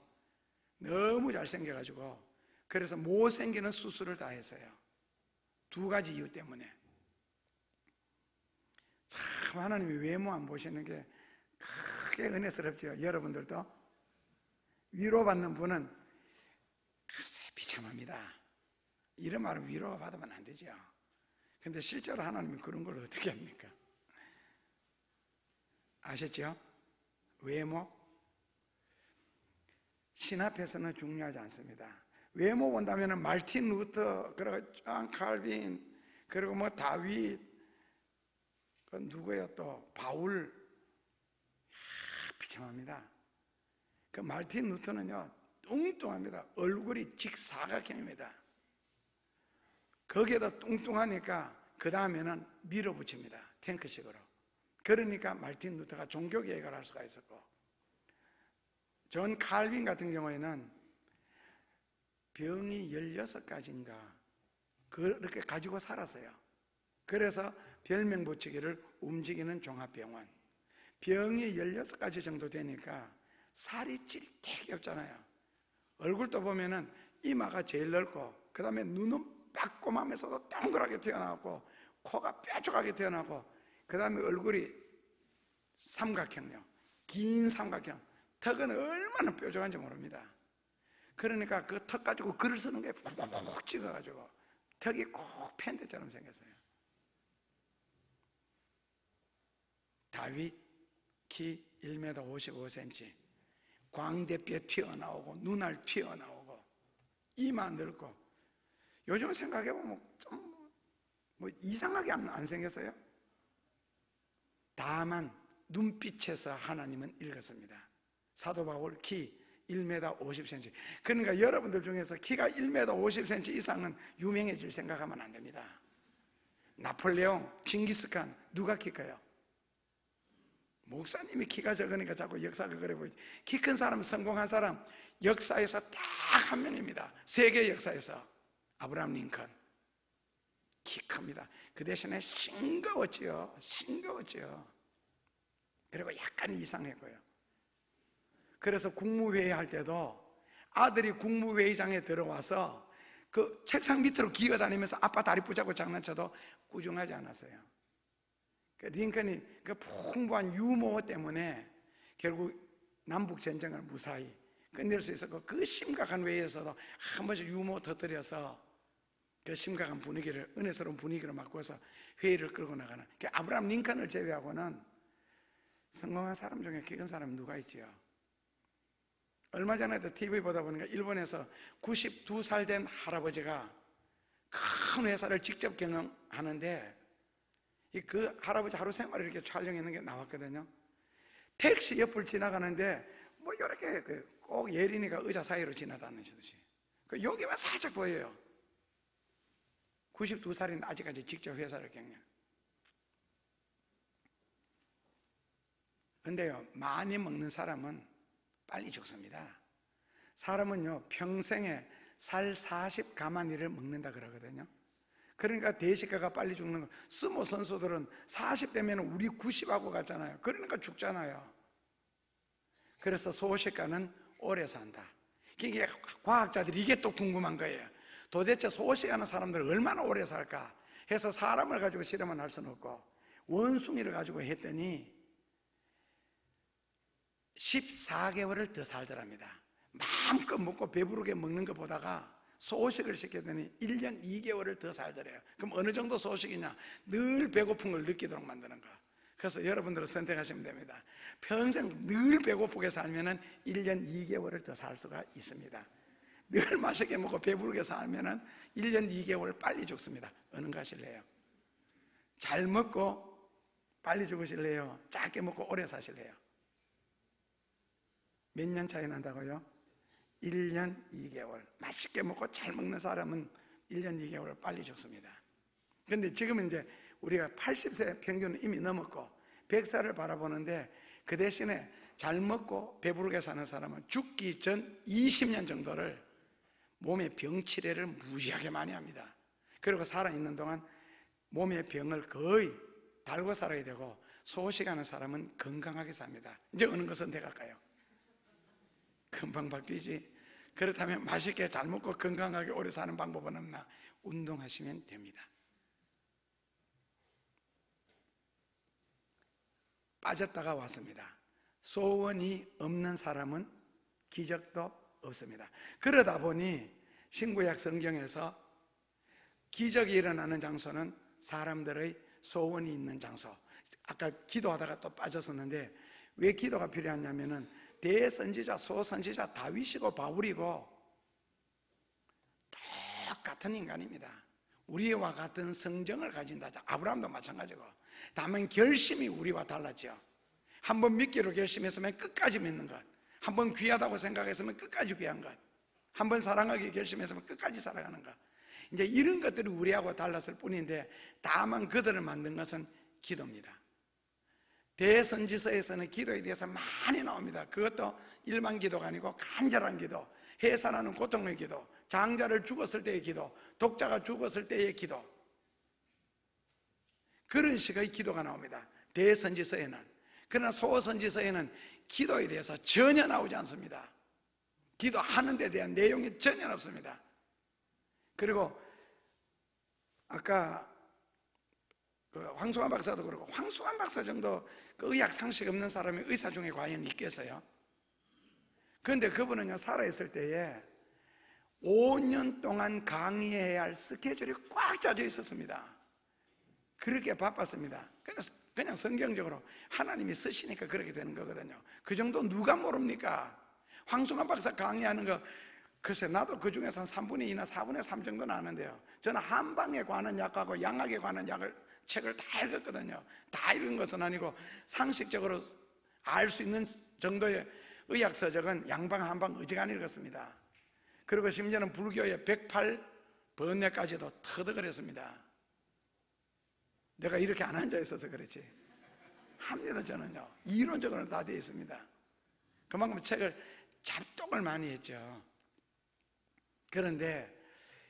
Speaker 1: 너무 잘생겨가지고, 그래서 못생기는 수술을 다 했어요. 두 가지 이유 때문에. 참 하나님이 외모 안 보시는 게 크게 은혜스럽죠. 여러분들도 위로받는 분은 글쎄 비참합니다. 이런 말은 위로가 받으면 안 되죠. 근데 실제로 하나님이 그런 걸 어떻게 합니까? 아셨죠? 외모 신 앞에서는 중요하지 않습니다. 외모 본다면 말틴 루터, 그리고 존 칼빈, 그리고 뭐 다윗, 그 누구예요 또 바울. 비참합니다. 그 말틴 루터는요 뚱뚱합니다. 얼굴이 직사각형입니다. 거기에다 뚱뚱하니까 그 다음에는 밀어붙입니다. 탱크식으로. 그러니까 말틴 루터가 종교개혁을 할 수가 있었고, 존 칼빈 같은 경우에는 병이 16가지인가 그렇게 가지고 살았어요. 그래서 별명 붙이기를 움직이는 종합병원. 병이 16가지 정도 되니까 살이 찔택이 없잖아요. 얼굴도 보면은 이마가 제일 넓고, 그 다음에 눈은 빠꼼하면서도 동그랗게 튀어나왔고, 코가 뾰족하게 튀어나오고, 그 다음에 얼굴이 삼각형이요. 긴 삼각형. 턱은 얼마나 뾰족한지 모릅니다. 그러니까 그 턱 가지고 글을 쓰는 게 콕콕콕 찍어가지고 턱이 콕 팬트처럼 생겼어요. 다윗 키 1m 55cm, 광대뼈 튀어나오고 눈알 튀어나오고 이마 넓고. 요즘 생각해보면 좀 뭐 이상하게 안 생겼어요? 다만 눈빛에서 하나님은 읽었습니다. 사도 바울 키 1m 50cm. 그러니까 여러분들 중에서 키가 1m 50cm 이상은 유명해질 생각하면 안 됩니다. 나폴레옹, 징기스칸 누가 키 커요? 목사님이 키가 적으니까 자꾸 역사가 그래 보이지. 키 큰 사람, 성공한 사람 역사에서 딱 한 명입니다. 세계 역사에서 아브라함 링컨. 키 큽니다. 그 대신에 싱거웠지요. 싱거웠지요. 그리고 약간 이상했고요. 그래서 국무회의 할 때도 아들이 국무회의장에 들어와서 그 책상 밑으로 기어다니면서 아빠 다리 붙잡고 장난쳐도 꾸중하지 않았어요. 그 링컨이 그 풍부한 유머 때문에 결국 남북 전쟁을 무사히 끝낼 수 있었고, 그 심각한 회의에서도 한 번씩 유머 터뜨려서 그 심각한 분위기를, 은혜스러운 분위기를 바꿔서 회의를 끌고 나가는. 아브라함 링컨을 제외하고는 성공한 사람 중에 키 큰 사람은 누가 있지요? 얼마 전에도 TV 보다 보니까 일본에서 92살 된 할아버지가 큰 회사를 직접 경영하는데, 그 할아버지 하루 생활을 이렇게 촬영했는 게 나왔거든요. 택시 옆을 지나가는데 뭐 이렇게 꼭 예린이가 의자 사이로 지나다니듯이 여기만 살짝 보여요. 92살인데 아직까지 직접 회사를 경영. 근데요, 많이 먹는 사람은 빨리 죽습니다. 사람은요 평생에 살 40가마니를 먹는다 그러거든요. 그러니까 대식가가 빨리 죽는 거. 스모 선수들은 40대면 우리 90하고 갔잖아요. 그러니까 죽잖아요. 그래서 소식가는 오래 산다. 이게 과학자들이 이게 또 궁금한 거예요. 도대체 소식하는 사람들은 얼마나 오래 살까 해서 사람을 가지고 실험은 할 수는 없고 원숭이를 가지고 했더니 14개월을 더 살더랍니다. 마음껏 먹고 배부르게 먹는 것보다가 소식을 시켰더니 1년 2개월을 더 살더래요. 그럼 어느 정도 소식이냐? 늘 배고픈 걸 느끼도록 만드는 거. 그래서 여러분들은 선택하시면 됩니다. 평생 늘 배고프게 살면은 1년 2개월을 더 살 수가 있습니다. 늘 맛있게 먹고 배부르게 살면은 1년 2개월 빨리 죽습니다. 어느 거 하실래요? 잘 먹고 빨리 죽으실래요? 작게 먹고 오래 사실래요? 몇 년 차이 난다고요? 1년 2개월. 맛있게 먹고 잘 먹는 사람은 1년 2개월 빨리 죽습니다. 그런데 지금은 이제 우리가 80세 평균은 이미 넘었고 100살을 바라보는데 그 대신에 잘 먹고 배부르게 사는 사람은 죽기 전 20년 정도를 몸의 병 치료를 무지하게 많이 합니다. 그리고 살아있는 동안 몸의 병을 거의 달고 살아야 되고 소식하는 사람은 건강하게 삽니다. 이제 어느 것은 선택할까요? 금방 바뀌지. 그렇다면 맛있게 잘 먹고 건강하게 오래 사는 방법은 없나? 운동하시면 됩니다. 빠졌다가 왔습니다. 소원이 없는 사람은 기적도 없습니다. 그러다 보니 신구약 성경에서 기적이 일어나는 장소는 사람들의 소원이 있는 장소. 아까 기도하다가 또 빠졌었는데 왜 기도가 필요하냐면은 대선지자, 소선지자 다윗이고 바울이고 똑같은 인간입니다. 우리와 같은 성정을 가진다. 아브라함도 마찬가지고. 다만 결심이 우리와 달랐죠. 한번 믿기로 결심했으면 끝까지 믿는 것, 한번 귀하다고 생각했으면 끝까지 귀한 것, 한번 사랑하기 결심했으면 끝까지 사랑하는 것. 이제 이런 것들이 우리하고 달랐을 뿐인데 다만 그들을 만든 것은 기도입니다. 대선지서에서는 기도에 대해서 많이 나옵니다. 그것도 일반 기도가 아니고 간절한 기도, 해산하는 고통의 기도, 장자를 죽었을 때의 기도, 독자가 죽었을 때의 기도, 그런 식의 기도가 나옵니다. 대선지서에는. 그러나 소선지서에는 기도에 대해서 전혀 나오지 않습니다. 기도하는 데 대한 내용이 전혀 없습니다. 그리고 아까 황수환 박사도 그렇고, 황수환 박사 정도 그 의학 상식 없는 사람이 의사 중에 과연 있겠어요? 그런데 그분은 살아있을 때에 5년 동안 강의해야 할 스케줄이 꽉 짜져 있었습니다. 그렇게 바빴습니다. 그냥 성경적으로 하나님이 쓰시니까 그렇게 되는 거거든요. 그 정도 누가 모릅니까? 황수환 박사 강의하는 거 글쎄 나도 그 중에서 한 3분의 2나 4분의 3 정도는 아는데요. 저는 한방에 관한 약하고 양학에 관한 책을 다 읽었거든요. 다 읽은 것은 아니고 상식적으로 알 수 있는 정도의 의학 서적은 양방 한방 어지간히 읽었습니다. 그리고 심지어는 불교의 108번뇌까지도 터득을했습니다. 내가 이렇게 안 앉아 있어서 그렇지 합니다. 저는요 이론적으로는 다 되어 있습니다. 그만큼 책을 잡독을 많이 했죠. 그런데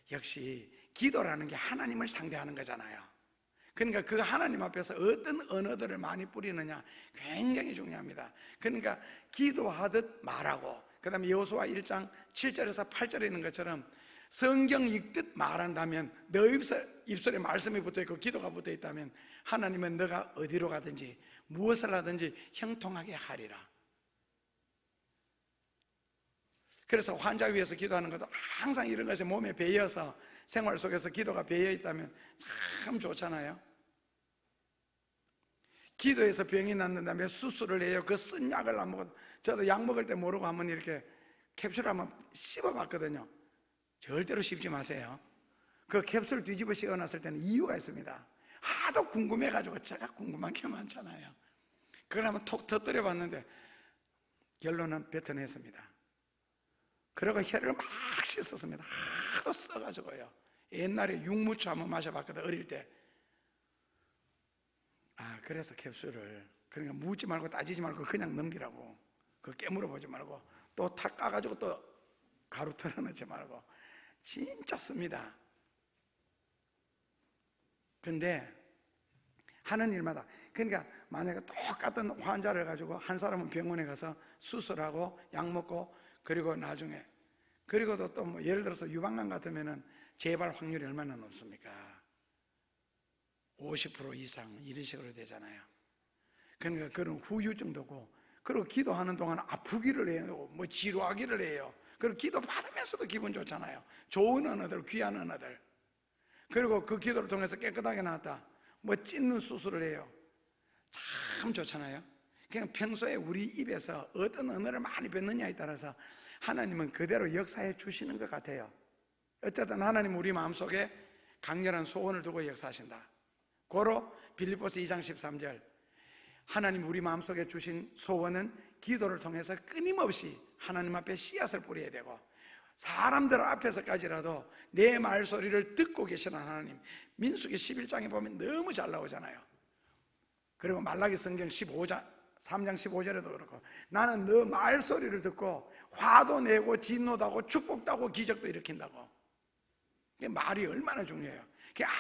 Speaker 1: 역시 기도라는 게 하나님을 상대하는 거잖아요. 그러니까 그 하나님 앞에서 어떤 언어들을 많이 뿌리느냐 굉장히 중요합니다. 그러니까 기도하듯 말하고, 그 다음에 여호수아 1장 7절에서 8절에 있는 것처럼 성경 읽듯 말한다면, 너 입술에 말씀이 붙어있고 기도가 붙어있다면 하나님은 너가 어디로 가든지 무엇을 하든지 형통하게 하리라. 그래서 환자 위해서 기도하는 것도 항상 이런 것이 몸에 배어서 생활 속에서 기도가 배어 있다면 참 좋잖아요. 기도해서 병이 낫는 다음에 수술을 해요. 그 쓴 약을 안 먹어도, 저도 약 먹을 때 모르고 한번 이렇게 캡슐 한번 씹어봤거든요. 절대로 씹지 마세요. 그 캡슐 뒤집어 씌워놨을 때는 이유가 있습니다. 하도 궁금해가지고, 제가 궁금한 게 많잖아요. 그걸 한번 톡 터뜨려 봤는데 결론은 뱉어냈습니다. 그리고 혀를 막 씻었습니다. 하도 써가지고요. 옛날에 육무초 한번 마셔봤거든, 어릴 때. 그래서 캡슐을, 그러니까 묻지 말고 따지지 말고 그냥 넘기라고. 그거 깨물어 보지 말고 또 탁 까가지고 또 가루 털어넣지 말고. 진짜 씁니다. 근데 하는 일마다. 그러니까 만약에 똑같은 환자를 가지고 한 사람은 병원에 가서 수술하고 약 먹고 그리고 나중에 그리고도 또 뭐 예를 들어서 유방암 같으면은 재발 확률이 얼마나 높습니까? 50% 이상 이런 식으로 되잖아요. 그러니까 그런 후유증도 있고, 그리고 기도하는 동안 아프기를 해요. 뭐 지루하기를 해요. 그리고 기도 받으면서도 기분 좋잖아요. 좋은 언어들, 귀한 언어들. 그리고 그 기도를 통해서 깨끗하게 나왔다. 뭐 찢는 수술을 해요. 참 좋잖아요. 그냥 평소에 우리 입에서 어떤 언어를 많이 뱉느냐에 따라서 하나님은 그대로 역사해 주시는 것 같아요. 어쨌든 하나님은 우리 마음속에 강렬한 소원을 두고 역사하신다. 고로 빌립보서 2장 13절, 하나님 우리 마음속에 주신 소원은 기도를 통해서 끊임없이 하나님 앞에 씨앗을 뿌려야 되고, 사람들 앞에서까지라도 내 말소리를 듣고 계시는 하나님. 민수기 11장에 보면 너무 잘 나오잖아요. 그리고 말라기 성경 3장 15절에도 그렇고, 나는 너 말소리를 듣고 화도 내고 진노도 하고 축복도 하고 기적도 일으킨다고. 말이 얼마나 중요해요.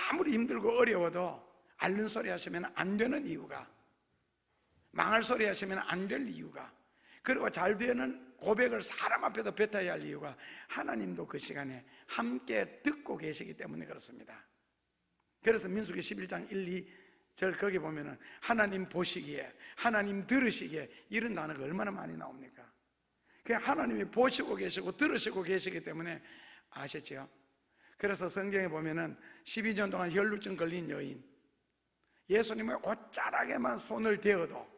Speaker 1: 아무리 힘들고 어려워도 앓는 소리 하시면 안 되는 이유가, 망할 소리 하시면 안 될 이유가, 그리고 잘 되는 고백을 사람 앞에도 뱉어야 할 이유가 하나님도 그 시간에 함께 듣고 계시기 때문에 그렇습니다. 그래서 민수기 11장 1, 2절 거기 보면은 하나님 보시기에, 하나님 들으시기에, 이런 단어가 얼마나 많이 나옵니까? 하나님이 보시고 계시고 들으시고 계시기 때문에, 아셨죠? 그래서 성경에 보면은 12년 동안 혈루증 걸린 여인, 예수님의 옷자락에만 손을 대어도,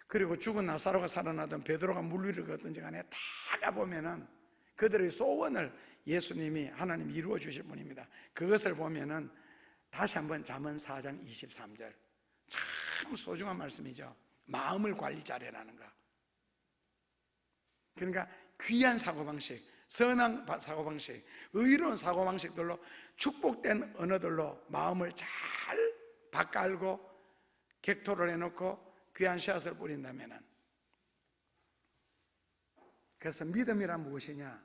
Speaker 1: 그리고 죽은 나사로가 살아나던 베드로가 물 위를 걷든지 간에 다 가보면은 그들의 소원을 예수님이, 하나님이 이루어 주실 분입니다. 그것을 보면은 다시 한번 잠언 4장 23절, 참 소중한 말씀이죠. 마음을 관리 잘해라는 거. 그러니까 귀한 사고방식, 선한 사고방식, 의로운 사고방식들로, 축복된 언어들로 마음을 잘 바꿔알고 객토를 해놓고 귀한 씨앗을 뿌린다면은, 그래서 믿음이란 무엇이냐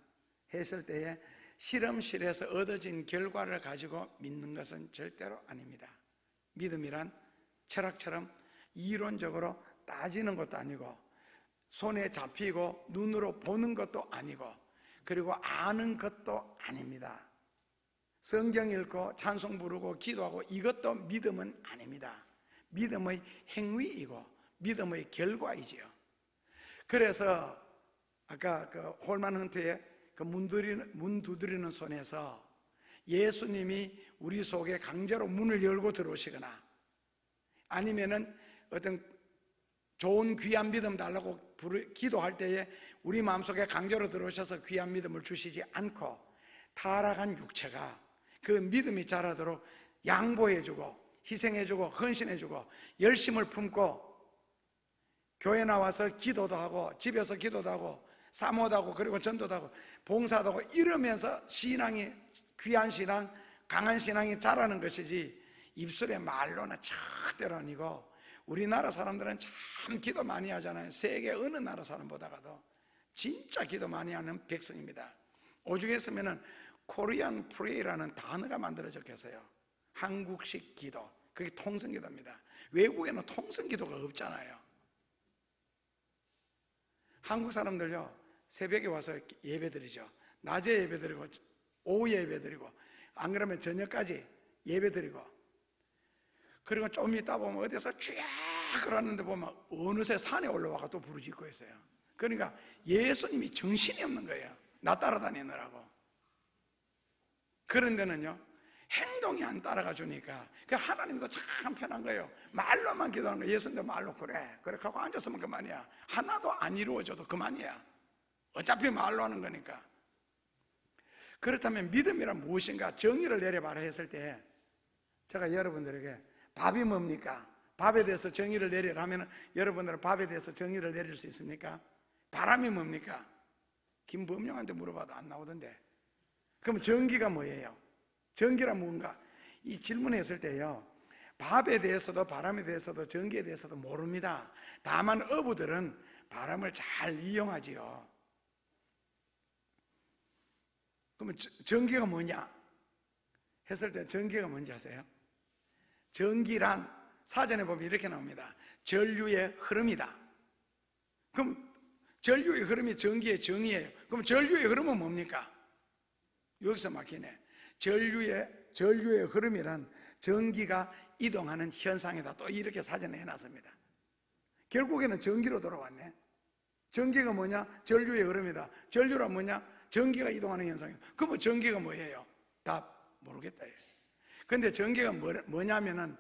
Speaker 1: 했을 때에 실험실에서 얻어진 결과를 가지고 믿는 것은 절대로 아닙니다. 믿음이란 철학처럼 이론적으로 따지는 것도 아니고, 손에 잡히고 눈으로 보는 것도 아니고, 그리고 아는 것도 아닙니다. 성경 읽고 찬송 부르고 기도하고 이것도 믿음은 아닙니다. 믿음의 행위이고 믿음의 결과이지요. 그래서 아까 그 홀만 헌트의 그 문 두드리는 손에서 예수님이 우리 속에 강제로 문을 열고 들어오시거나, 아니면은 어떤 좋은 귀한 믿음 달라고 기도할 때에 우리 마음속에 강제로 들어오셔서 귀한 믿음을 주시지 않고, 타락한 육체가 그 믿음이 자라도록 양보해주고 희생해주고 헌신해주고 열심을 품고 교회 나와서 기도도 하고 집에서 기도도 하고 사모도 하고 그리고 전도도 하고 봉사도 하고 이러면서 신앙이, 귀한 신앙, 강한 신앙이 자라는 것이지, 입술의 말로는 절대로 아니고. 우리나라 사람들은 참 기도 많이 하잖아요. 세계 어느 나라 사람보다가도 진짜 기도 많이 하는 백성입니다. 오죽 했으면은 코리안 프레이라는 단어가 만들어져 있어요. 한국식 기도, 그게 통성기도입니다. 외국에는 통성기도가 없잖아요. 한국 사람들요, 새벽에 와서 예배드리죠. 낮에 예배드리고 오후에 예배드리고, 안 그러면 저녁까지 예배드리고, 그리고 좀 있다 보면 어디서 쫙 그러는데 보면 어느새 산에 올라와가 또 부르짖고 있어요. 그러니까 예수님이 정신이 없는 거예요. 나 따라다니느라고. 그런데는요, 행동이 안 따라가 주니까 하나님도 참 편한 거예요. 말로만 기도하는 거예요. 예수님도 말로 그래 하고 앉았으면 그만이야. 하나도 안 이루어져도 그만이야. 어차피 말로 하는 거니까. 그렇다면 믿음이란 무엇인가, 정의를 내려봐라 했을 때, 제가 여러분들에게 밥이 뭡니까? 밥에 대해서 정의를 내리라 하면 여러분들은 밥에 대해서 정의를 내릴 수 있습니까? 바람이 뭡니까? 김범용한테 물어봐도 안 나오던데. 그럼 전기가 뭐예요? 전기란 뭔가? 이 질문했을 때요, 밥에 대해서도 바람에 대해서도 전기에 대해서도 모릅니다. 다만 어부들은 바람을 잘 이용하지요. 그러면 전기가 뭐냐 했을 때, 전기가 뭔지 아세요? 전기란 사전에 보면 이렇게 나옵니다. 전류의 흐름이다. 그럼 전류의 흐름이 전기의 정의예요. 그럼 전류의 흐름은 뭡니까? 여기서 막히네. 전류의 흐름이란 전기가 이동하는 현상이다. 또 이렇게 사전에 해놨습니다. 결국에는 전기로 돌아왔네. 전기가 뭐냐? 전류의 흐름이다. 전류란 뭐냐? 전기가 이동하는 현상이다. 그럼 전기가 뭐예요? 답 모르겠다. 그런데 전기가 뭐냐면은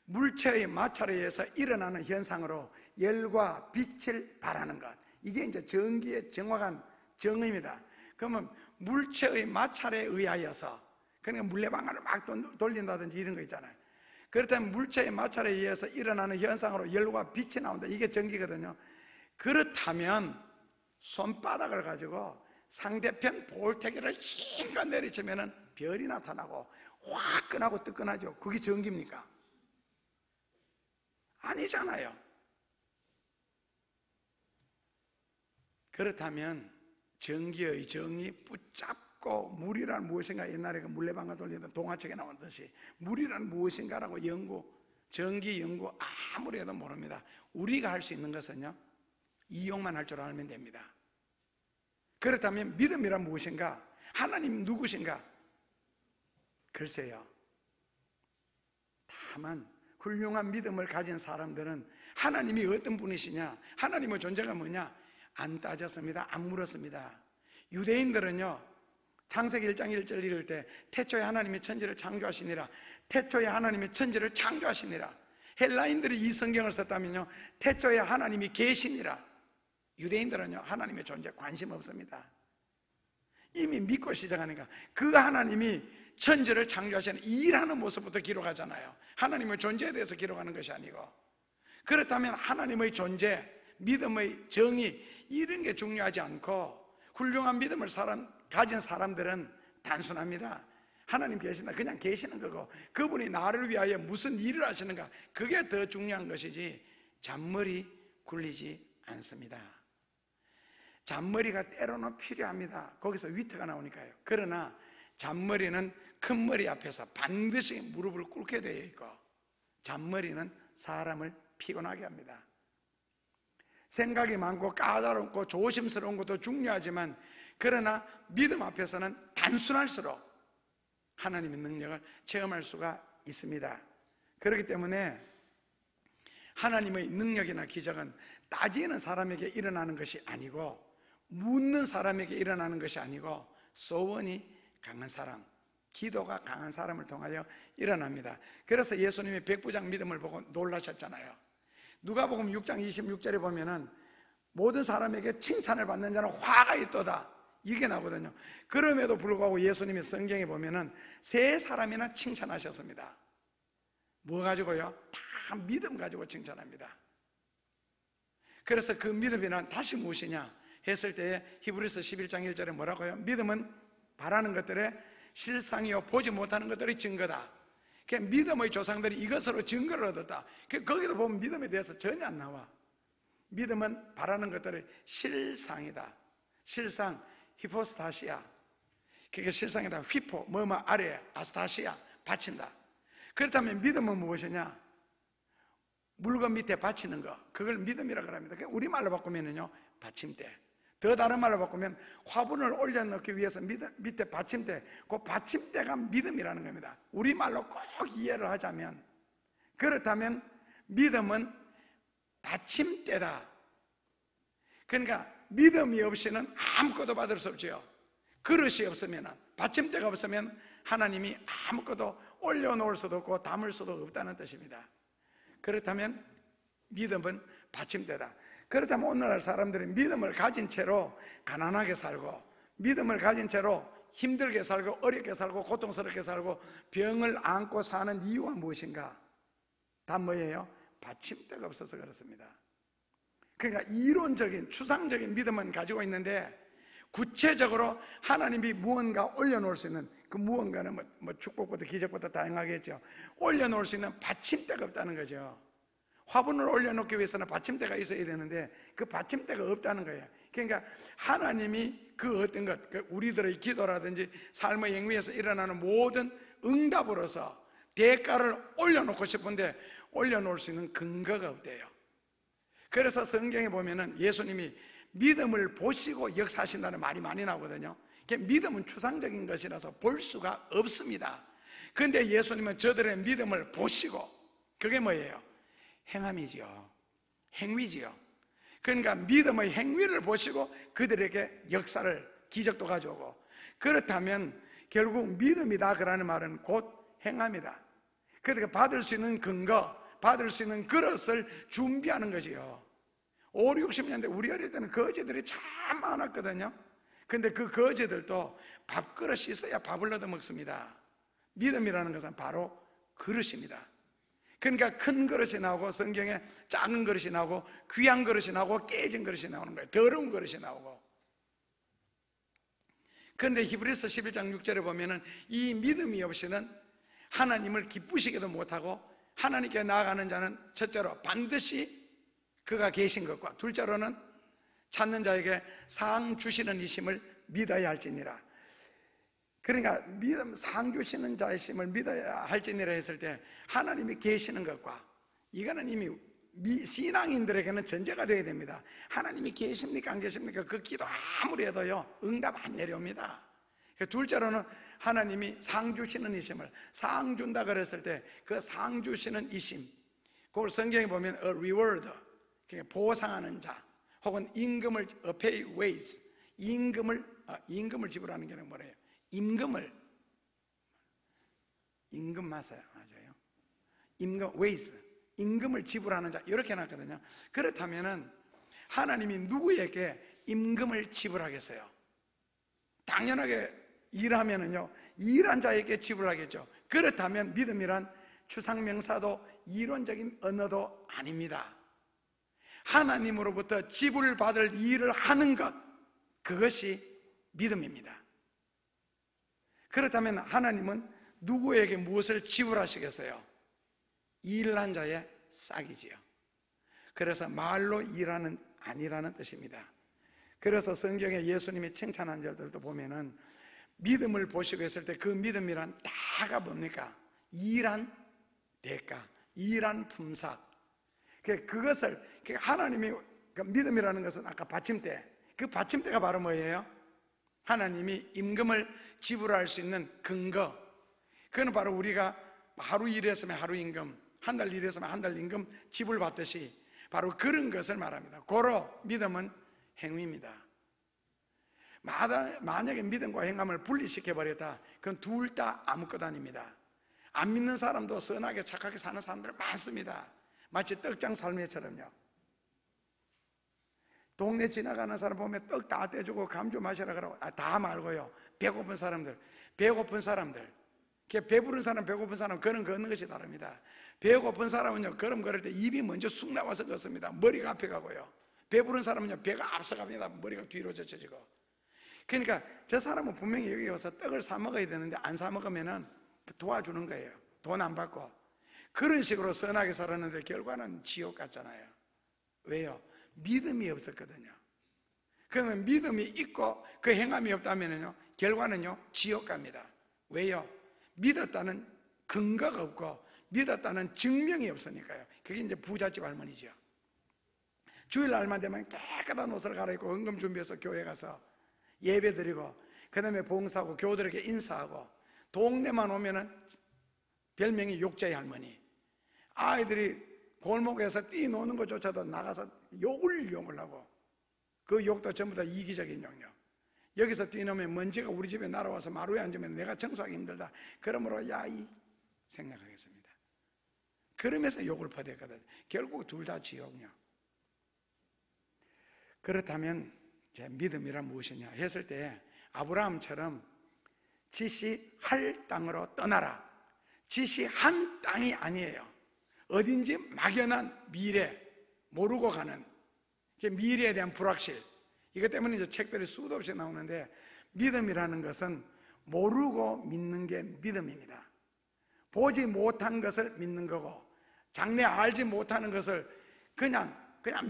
Speaker 1: 물체의 마찰에 의해서 일어나는 현상으로 열과 빛을 발하는 것. 이게 이제 전기의 정확한 정의입니다. 그러면 물체의 마찰에 의하여서, 그러니까 물레방아를 막 돌린다든지 이런 거 있잖아요. 그렇다면 물체의 마찰에 의해서 일어나는 현상으로 열과 빛이 나온다. 이게 전기거든요. 그렇다면 손바닥을 가지고 상대편 볼테기를 힘껏 내리치면 별이 나타나고 화끈하고 뜨끈하죠. 그게 전기입니까? 아니잖아요. 그렇다면 전기의 정의 붙잡고 물이란 무엇인가, 옛날에 그 물레방아 돌리던 동화책에 나온 듯이 물이란 무엇인가라고 전기 연구 아무리 해도 모릅니다. 우리가 할 수 있는 것은요, 이용만 할 줄 알면 됩니다. 그렇다면 믿음이란 무엇인가? 하나님 누구신가? 글쎄요, 다만 훌륭한 믿음을 가진 사람들은 하나님이 어떤 분이시냐, 하나님의 존재가 뭐냐 안 따졌습니다. 안 물었습니다. 유대인들은요, 창세기 1장 1절 읽을 때 태초에 하나님이 천지를 창조하시니라, 태초에 하나님이 천지를 창조하시니라. 헬라인들이 이 성경을 썼다면요, 태초에 하나님이 계시니라. 유대인들은요, 하나님의 존재 관심 없습니다. 이미 믿고 시작하니까 그 하나님이 천지를 창조하시는 일하는 모습부터 기록하잖아요. 하나님의 존재에 대해서 기록하는 것이 아니고. 그렇다면 하나님의 존재, 믿음의 정의, 이런 게 중요하지 않고 훌륭한 믿음을 가진 사람들은 단순합니다. 하나님 계신다, 그냥 계시는 거고, 그분이 나를 위하여 무슨 일을 하시는가, 그게 더 중요한 것이지 잔머리 굴리지 않습니다. 잔머리가 때로는 필요합니다. 거기서 위트가 나오니까요. 그러나 잔머리는 큰 머리 앞에서 반드시 무릎을 꿇게 되어 있고, 잔머리는 사람을 피곤하게 합니다. 생각이 많고 까다롭고 조심스러운 것도 중요하지만, 그러나 믿음 앞에서는 단순할수록 하나님의 능력을 체험할 수가 있습니다. 그렇기 때문에 하나님의 능력이나 기적은 따지는 사람에게 일어나는 것이 아니고, 묻는 사람에게 일어나는 것이 아니고, 소원이 강한 사람, 기도가 강한 사람을 통하여 일어납니다. 그래서 예수님이 백부장 믿음을 보고 놀라셨잖아요. 누가복음 6장 26절에 보면은 모든 사람에게 칭찬을 받는 자는 화가 있도다, 이게 나오거든요. 그럼에도 불구하고 예수님이 성경에 보면은 세 사람이나 칭찬하셨습니다. 뭐 가지고요? 다 믿음 가지고 칭찬합니다. 그래서 그 믿음이란 다시 무엇이냐 했을 때에 히브리서 11장 1절에 뭐라고요? 믿음은 바라는 것들의 실상이요 보지 못하는 것들의 증거다. 믿음의 조상들이 이것으로 증거를 얻었다. 거기도 보면 믿음에 대해서 전혀 안 나와. 믿음은 바라는 것들의 실상이다. 실상, 히포스타시아. 그게 실상이다. 휘포, 뭐뭐 아래, 아스타시아, 받친다. 그렇다면 믿음은 무엇이냐? 물건 밑에 받치는 거, 그걸 믿음이라고 합니다. 우리말로 바꾸면요, 받침대. 더 다른 말로 바꾸면 화분을 올려놓기 위해서 밑에 받침대, 그 받침대가 믿음이라는 겁니다. 우리말로 꼭 이해를 하자면, 그렇다면 믿음은 받침대다. 그러니까 믿음이 없이는 아무것도 받을 수 없죠. 그릇이 없으면, 받침대가 없으면 하나님이 아무것도 올려놓을 수도 없고 담을 수도 없다는 뜻입니다. 그렇다면 믿음은 받침대다. 그렇다면 오늘날 사람들은 믿음을 가진 채로 가난하게 살고, 믿음을 가진 채로 힘들게 살고 어렵게 살고 고통스럽게 살고 병을 안고 사는 이유가 무엇인가? 다 뭐예요? 받침대가 없어서 그렇습니다. 그러니까 이론적인 추상적인 믿음은 가지고 있는데, 구체적으로 하나님이 무언가 올려놓을 수 있는, 그 무언가는 뭐 축복부터 기적부터 다양하겠죠. 올려놓을 수 있는 받침대가 없다는 거죠. 화분을 올려놓기 위해서는 받침대가 있어야 되는데 그 받침대가 없다는 거예요. 그러니까 하나님이 그 어떤 것, 우리들의 기도라든지 삶의 행위에서 일어나는 모든 응답으로서 대가를 올려놓고 싶은데 올려놓을 수 있는 근거가 없대요. 그래서 성경에 보면은 예수님이 믿음을 보시고 역사하신다는 말이 많이 나오거든요. 믿음은 추상적인 것이라서 볼 수가 없습니다. 그런데 예수님은 저들의 믿음을 보시고, 그게 뭐예요? 행함이지요. 행위지요. 그러니까 믿음의 행위를 보시고 그들에게 역사를, 기적도 가져오고, 그렇다면 결국 믿음이다 그라는 말은 곧 행함이다. 그러니까 받을 수 있는 근거, 받을 수 있는 그릇을 준비하는 거지요. 5, 60년대 우리 어릴 때는 거지들이 참 많았거든요. 근데 그 거지들도 밥그릇이 있어야 밥을 얻어 먹습니다. 믿음이라는 것은 바로 그릇입니다. 그러니까 큰 그릇이 나오고, 성경에 작은 그릇이 나오고, 귀한 그릇이 나오고, 깨진 그릇이 나오는 거예요. 더러운 그릇이 나오고. 그런데 히브리서 11장 6절에 보면은 이 믿음이 없이는 하나님을 기쁘시게도 못하고, 하나님께 나아가는 자는 첫째로 반드시 그가 계신 것과, 둘째로는 찾는 자에게 상 주시는 이심을 믿어야 할지니라. 그러니까 믿음, 상 주시는 자이심을 믿어야 할지니라 했을 때 하나님이 계시는 것과, 이거는 이미 신앙인들에게는 전제가 되어야 됩니다. 하나님이 계십니까 안 계십니까? 그 기도 아무리 해도요 응답 안 내려옵니다. 둘째로는 하나님이 상 주시는 이심을, 상 준다 그랬을 때 그 상 주시는 이심, 그걸 성경에 보면 a reward, 보상하는 자, 혹은 임금을 pay wage, 임금을 지불하는 게 뭐래요? 임금 맞아요. 임금 wage, 임금을 지불하는 자, 이렇게 해놨거든요. 그렇다면은 하나님이 누구에게 임금을 지불하겠어요? 당연하게 일하면은요 일한 자에게 지불하겠죠. 그렇다면 믿음이란 추상명사도 이론적인 언어도 아닙니다. 하나님으로부터 지불받을 일을 하는 것, 그것이 믿음입니다. 그렇다면 하나님은 누구에게 무엇을 지불하시겠어요? 일한 자의 싹이지요. 그래서 말로 일하는 아니라는 뜻입니다. 그래서 성경에 예수님이 칭찬한 절들도 보면은 믿음을 보시고 했을 때 그 믿음이란 다가 뭡니까? 일한 대가, 일한 품삯. 그것을 하나님이, 믿음이라는 것은 아까 받침대, 그 받침대가 바로 뭐예요? 하나님이 임금을 지불할 수 있는 근거. 그건 바로 우리가 하루 일했으면 하루 임금, 한 달 일했으면 한 달 임금 지불받듯이 바로 그런 것을 말합니다. 고로 믿음은 행위입니다. 만약에 믿음과 행함을 분리시켜버렸다, 그건 둘 다 아무것도 아닙니다. 안 믿는 사람도 선하게 착하게 사는 사람들 많습니다. 마치 떡장 삶에처럼요. 동네 지나가는 사람 보면 떡 다 떼주고 감주 마시라 그러고, 다 말고요, 배고픈 사람들, 배부른 사람, 배고픈 사람, 걸음 걷는 것이 다릅니다. 배고픈 사람은요 걸음 걸을 때 입이 먼저 쑥 나와서 걷습니다. 머리가 앞에 가고요. 배부른 사람은요 배가 앞서갑니다. 머리가 뒤로 젖혀지고. 그러니까 저 사람은 분명히 여기 와서 떡을 사 먹어야 되는데 안 사 먹으면은 도와주는 거예요. 돈 안 받고. 그런 식으로 선하게 살았는데 결과는 지옥 같잖아요. 왜요? 믿음이 없었거든요. 그러면 믿음이 있고 그 행함이 없다면요 결과는요 지옥 갑니다. 왜요? 믿었다는 근거가 없고 믿었다는 증명이 없으니까요. 그게 이제 부잣집 할머니죠. 주일날만 되면 깨끗한 옷을 갈아입고 헌금 준비해서 교회 가서 예배 드리고, 그 다음에 봉사하고 교우들에게 인사하고, 동네만 오면은 별명이 욕쟁이 할머니. 아이들이 골목에서 뛰노는 것조차도 나가서 욕을 하고, 그 욕도 전부 다 이기적인 욕이요. 여기서 뛰노면 먼지가 우리 집에 날아와서 마루에 앉으면 내가 청소하기 힘들다. 그러므로 야이 생각하겠습니다. 그러면서 욕을 퍼댔거든. 결국 둘 다 지옥이요. 그렇다면 제 믿음이란 무엇이냐 했을 때 아브라함처럼 지시할 땅으로 떠나라. 지시한 땅이 아니에요. 어딘지 막연한 미래, 모르고 가는 미래에 대한 불확실. 이것 때문에 이제 책들이 수도 없이 나오는데, 믿음이라는 것은 모르고 믿는 게 믿음입니다. 보지 못한 것을 믿는 거고, 장래 알지 못하는 것을 그냥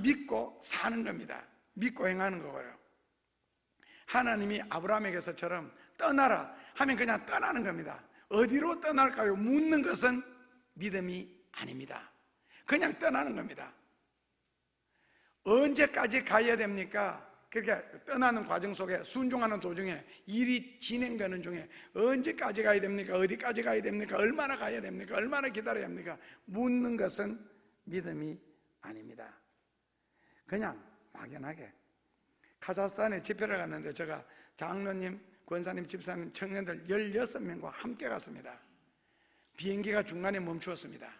Speaker 1: 믿고 사는 겁니다. 믿고 행하는 거고요. 하나님이 아브라함에게서처럼 떠나라 하면 그냥 떠나는 겁니다. 어디로 떠날까요? 묻는 것은 믿음이 아닙니다. 그냥 떠나는 겁니다. 언제까지 가야 됩니까? 그렇게 떠나는 과정 속에, 순종하는 도중에, 일이 진행되는 중에 언제까지 가야 됩니까? 어디까지 가야 됩니까? 얼마나 가야 됩니까? 얼마나 기다려야 합니까? 묻는 것은 믿음이 아닙니다. 그냥 막연하게. 카자흐스탄에 집회를 갔는데 제가 장로님, 권사님, 집사님, 청년들 16명과 함께 갔습니다. 비행기가 중간에 멈추었습니다.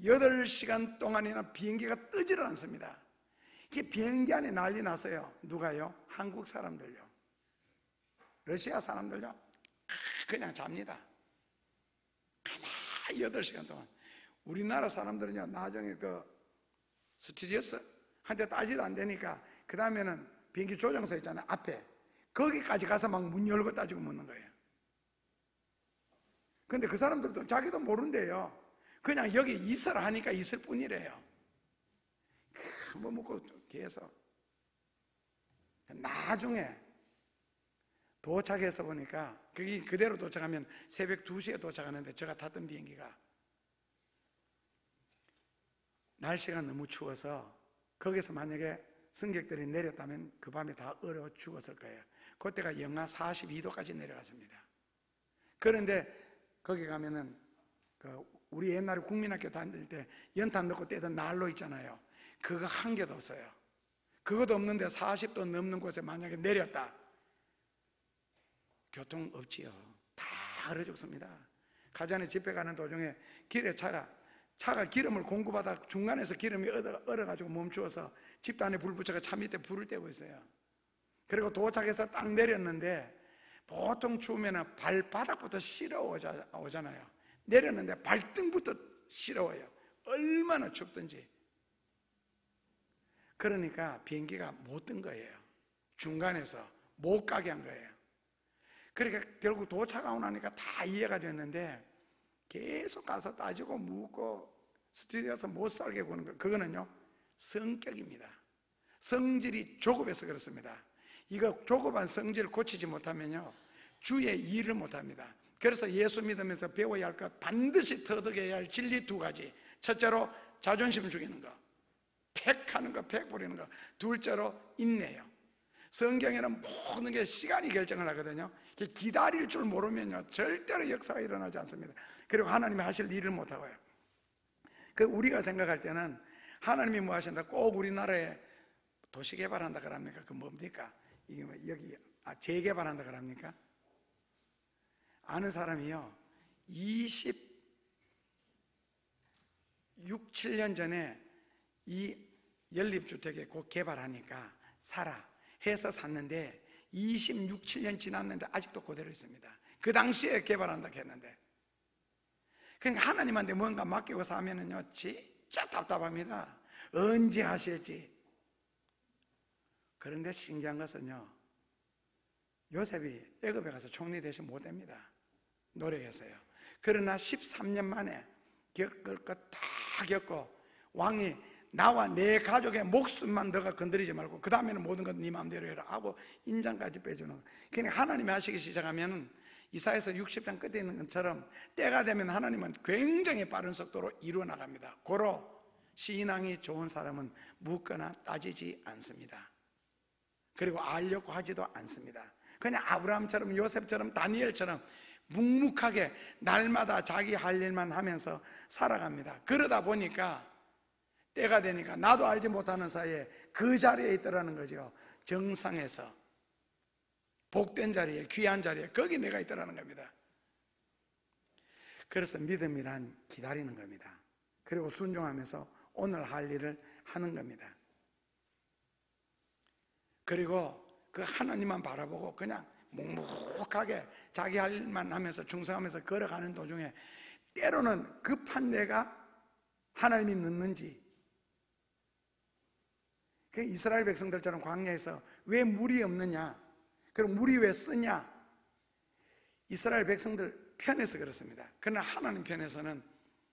Speaker 1: 8시간 동안이나 비행기가 뜨지를 않습니다. 이게 비행기 안에 난리 났어요. 누가요? 한국 사람들요. 러시아 사람들요? 그냥 잡니다. 가만히 8시간 동안. 우리나라 사람들은요, 나중에 그 스튜디오스 한테 따지도 안 되니까 그 다음에는 비행기 조종사 있잖아요, 앞에. 거기까지 가서 막 문 열고 따지고 묻는 거예요. 근데 그 사람들도 자기도 모른대요. 그냥 여기 있으라 하니까 있을 뿐이래요. 한번 묻고 계속. 나중에 도착해서 보니까 거기 그대로 도착하면 새벽 2시에 도착하는데 제가 탔던 비행기가 날씨가 너무 추워서 거기서 만약에 승객들이 내렸다면 그 밤에 다 얼어 죽었을 거예요. 그때가 영하 42도까지 내려갔습니다. 그런데 거기 가면은 우리 옛날에 국민학교 다닐 때 연탄 넣고 떼던 난로 있잖아요. 그거 한 개도 없어요. 그것도 없는데 40도 넘는 곳에 만약에 내렸다, 교통 없지요. 다 얼어 죽습니다. 가자네 집회 가는 도중에 길에 차가 기름을 공급하다 중간에서 기름이 얼어가지고 멈추어서 집단에 불 붙여서 차 밑에 불을 떼고 있어요. 그리고 도착해서 딱 내렸는데 보통 추우면 발바닥부터 시려오잖아요. 내렸는데 발등부터 시려워요. 얼마나 춥든지. 그러니까 비행기가 못 뜬 거예요. 중간에서 못 가게 한 거예요. 그러니까 결국 도착하고 나니까 다 이해가 됐는데 계속 가서 따지고 묻고 스튜디오에서 못 살게 구는 거, 그거는요 성격입니다. 성질이 조급해서 그렇습니다. 이거 조급한 성질을 고치지 못하면요 주의 일을 못합니다. 그래서 예수 믿으면서 배워야 할 것, 반드시 터득해야 할 진리 2가지. 첫째로 자존심 죽이는 거, 팩하는 거, 팩 부리는 거. 둘째로 인내요. 성경에는 모든 게 시간이 결정을 하거든요. 기다릴 줄 모르면요 절대로 역사가 일어나지 않습니다. 그리고 하나님이 하실 일을 못하고요. 우리가 생각할 때는 하나님이 뭐 하신다, 꼭 우리나라에 도시 개발한다 그럽니까? 그 뭡니까? 이게 여기 재개발한다 그럽니까? 아는 사람이요 26, 7년 전에 이 연립주택에 곧 개발하니까 사라 해서 샀는데 26, 7년 지났는데 아직도 그대로 있습니다. 그 당시에 개발한다 했는데. 그러니까 하나님한테 뭔가 맡기고 사면은요 진짜 답답합니다. 언제 하실지. 그런데 신기한 것은요 요셉이 애굽에 가서 총리 대신 못 됩니다. 노력해서요. 그러나 13년 만에 겪을 것 다 겪고 왕이 나와 내 가족의 목숨만 너가 건드리지 말고 그 다음에는 모든 건 네 마음대로 해라 하고 인장까지 빼주는 거예요. 그러니까 하나님이 하시기 시작하면 이사야서 60장 끝에 있는 것처럼 때가 되면 하나님은 굉장히 빠른 속도로 이루어 나갑니다. 고로 신앙이 좋은 사람은 묻거나 따지지 않습니다. 그리고 알려고 하지도 않습니다. 그냥 아브라함처럼 요셉처럼 다니엘처럼 묵묵하게 날마다 자기 할 일만 하면서 살아갑니다. 그러다 보니까 때가 되니까 나도 알지 못하는 사이에 그 자리에 있더라는 거죠. 정상에서 복된 자리에, 귀한 자리에, 거기 내가 있더라는 겁니다. 그래서 믿음이란 기다리는 겁니다. 그리고 순종하면서 오늘 할 일을 하는 겁니다. 그리고 그 하나님만 바라보고 그냥 묵묵하게 자기 할 일만 하면서 충성하면서 걸어가는 도중에 때로는 급한 내가 하나님이 늦는지, 그 이스라엘 백성들처럼 광야에서 왜 물이 없느냐, 그럼 물이 왜 쓰냐, 이스라엘 백성들 편에서 그렇습니다. 그러나 하나님 편에서는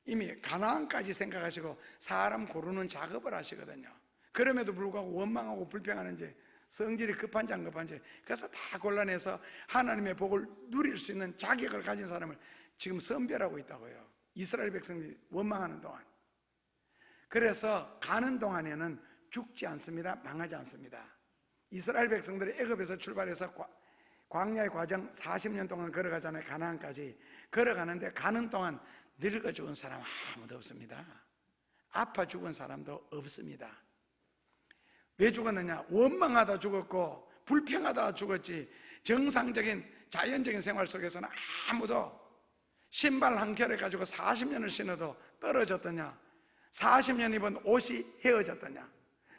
Speaker 1: 이미 가나안까지 생각하시고 사람 고르는 작업을 하시거든요. 그럼에도 불구하고 원망하고 불평하는지 성질이 급한지 안 급한지. 그래서 다 골라내서 하나님의 복을 누릴 수 있는 자격을 가진 사람을 지금 선별하고 있다고요. 이스라엘 백성들이 원망하는 동안. 그래서 가는 동안에는 죽지 않습니다. 망하지 않습니다. 이스라엘 백성들이 애굽에서 출발해서 광야의 과정 40년 동안 걸어가잖아요. 가나안까지 걸어가는데 가는 동안 늙어 죽은 사람 아무도 없습니다. 아파 죽은 사람도 없습니다. 왜 죽었느냐? 원망하다 죽었고 불평하다 죽었지, 정상적인 자연적인 생활 속에서는 아무도 신발 한 켤레 가지고 40년을 신어도 떨어졌더냐? 40년 입은 옷이 헤어졌더냐?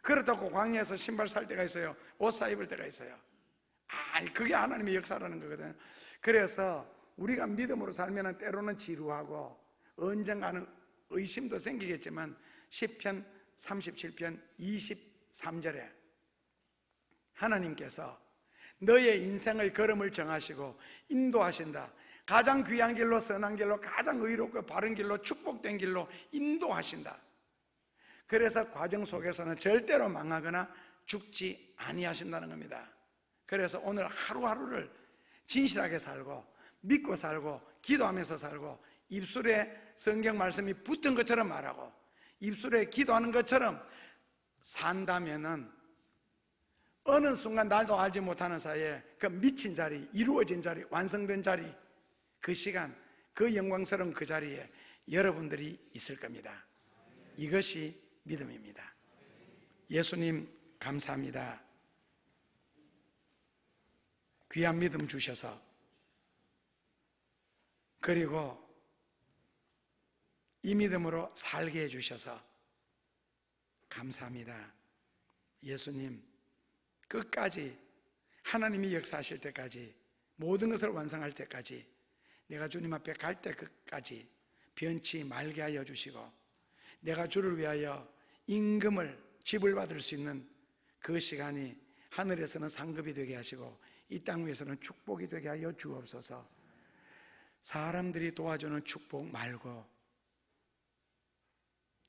Speaker 1: 그렇다고 광야에서 신발 살 때가 있어요. 옷 사 입을 때가 있어요. 그게 하나님의 역사라는 거거든요. 그래서 우리가 믿음으로 살면 때로는 지루하고 언젠가는 의심도 생기겠지만 시편 37편 23절에 하나님께서 너의 인생의 걸음을 정하시고 인도하신다. 가장 귀한 길로, 선한 길로, 가장 의롭고 바른 길로, 축복된 길로 인도하신다. 그래서 과정 속에서는 절대로 망하거나 죽지 아니하신다는 겁니다. 그래서 오늘 하루하루를 진실하게 살고 믿고 살고 기도하면서 살고 입술에 성경 말씀이 붙은 것처럼 말하고 입술에 기도하는 것처럼 산다면은 어느 순간 나도 알지 못하는 사이에 그 미친 자리, 이루어진 자리, 완성된 자리, 그 시간, 그 영광스러운 그 자리에 여러분들이 있을 겁니다. 이것이 믿음입니다. 예수님 감사합니다. 귀한 믿음 주셔서, 그리고 이 믿음으로 살게 해주셔서 감사합니다. 예수님, 끝까지 하나님이 역사하실 때까지, 모든 것을 완성할 때까지, 내가 주님 앞에 갈 때까지 변치 말게 하여 주시고, 내가 주를 위하여 임금을 집을 받을 수 있는 그 시간이 하늘에서는 상급이 되게 하시고 이 땅 위에서는 축복이 되게 하여 주옵소서. 사람들이 도와주는 축복 말고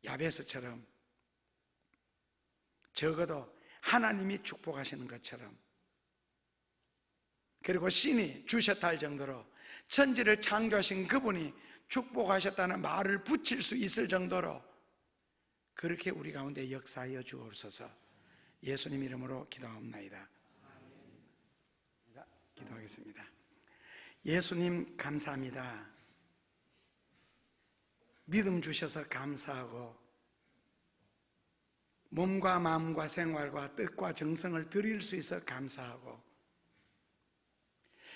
Speaker 1: 야베스처럼 적어도 하나님이 축복하시는 것처럼, 그리고 신이 주셨다 할 정도로 천지를 창조하신 그분이 축복하셨다는 말을 붙일 수 있을 정도로 그렇게 우리 가운데 역사하여 주옵소서. 예수님 이름으로 기도하옵나이다. 기도하겠습니다. 예수님 감사합니다. 믿음 주셔서 감사하고 몸과 마음과 생활과 뜻과 정성을 드릴 수 있어 감사하고,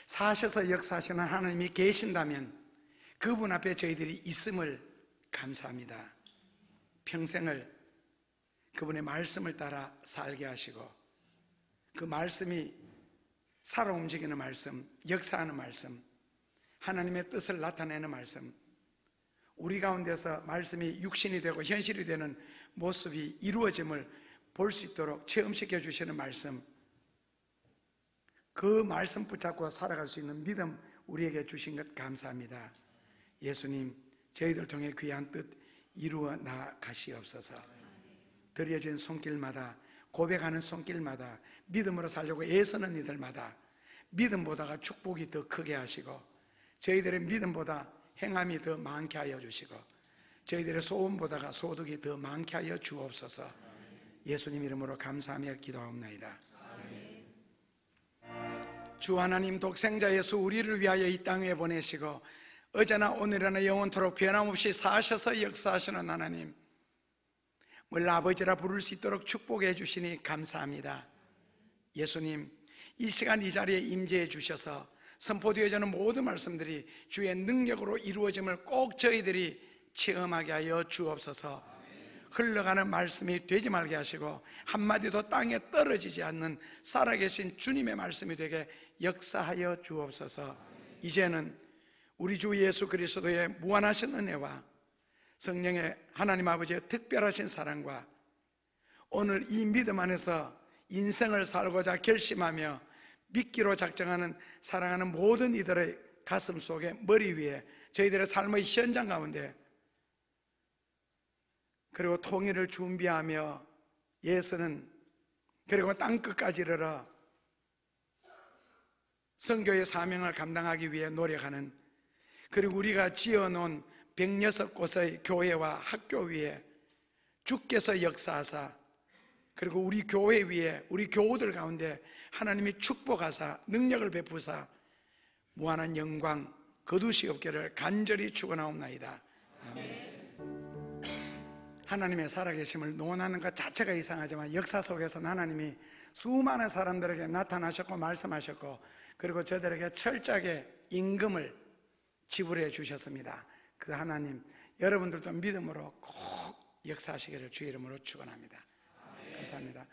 Speaker 1: 사셔서 역사하시는 하나님이 계신다면 그분 앞에 저희들이 있음을 감사합니다. 평생을 그분의 말씀을 따라 살게 하시고 그 말씀이 살아 움직이는 말씀, 역사하는 말씀, 하나님의 뜻을 나타내는 말씀, 우리 가운데서 말씀이 육신이 되고 현실이 되는 모습이 이루어짐을 볼 수 있도록 체험시켜 주시는 말씀, 그 말씀 붙잡고 살아갈 수 있는 믿음 우리에게 주신 것 감사합니다. 예수님, 저희들 통해 귀한 뜻 이루어 나가시옵소서. 드려진 손길마다, 고백하는 손길마다 믿음으로 살려고 애쓰는 이들마다 믿음보다가 축복이 더 크게 하시고, 저희들의 믿음보다 행함이 더 많게 하여 주시고, 저희들의 소원보다가 소득이 더 많게 하여 주옵소서. 예수님 이름으로 감사하며 기도하옵나이다. 주 하나님, 독생자 예수 우리를 위하여 이 땅 위에 보내시고 어제나 오늘이나 영원토록 변함없이 사셔서 역사하시는 하나님, 몰라 아버지라 부를 수 있도록 축복해 주시니 감사합니다. 예수님, 이 시간 이 자리에 임재해 주셔서 선포되어지는 모든 말씀들이 주의 능력으로 이루어짐을 꼭 저희들이 체험하게 하여 주옵소서. 흘러가는 말씀이 되지 말게 하시고 한마디도 땅에 떨어지지 않는 살아계신 주님의 말씀이 되게 역사하여 주옵소서. 이제는 우리 주 예수 그리스도의 무한하신 은혜와 성령의 하나님 아버지의 특별하신 사랑과 오늘 이 믿음 안에서 인생을 살고자 결심하며 믿기로 작정하는 사랑하는 모든 이들의 가슴 속에, 머리 위에, 저희들의 삶의 현장 가운데, 그리고 통일을 준비하며 예수는 그리고 땅끝까지 이르러 선교의 사명을 감당하기 위해 노력하는, 그리고 우리가 지어놓은 106곳의 교회와 학교 위에 주께서 역사하사, 그리고 우리 교회 위에 우리 교우들 가운데 하나님이 축복하사 능력을 베푸사 무한한 영광 거두시옵기를 간절히 축원하옵나이다. 아멘. 하나님의 살아계심을 논하는 것 자체가 이상하지만 역사 속에서는 하나님이 수많은 사람들에게 나타나셨고 말씀하셨고, 그리고 저들에게 철저하게 임금을 지불해 주셨습니다. 그 하나님, 여러분들도 믿음으로 꼭 역사하시기를 주의 이름으로 축원합니다. 감사합니다.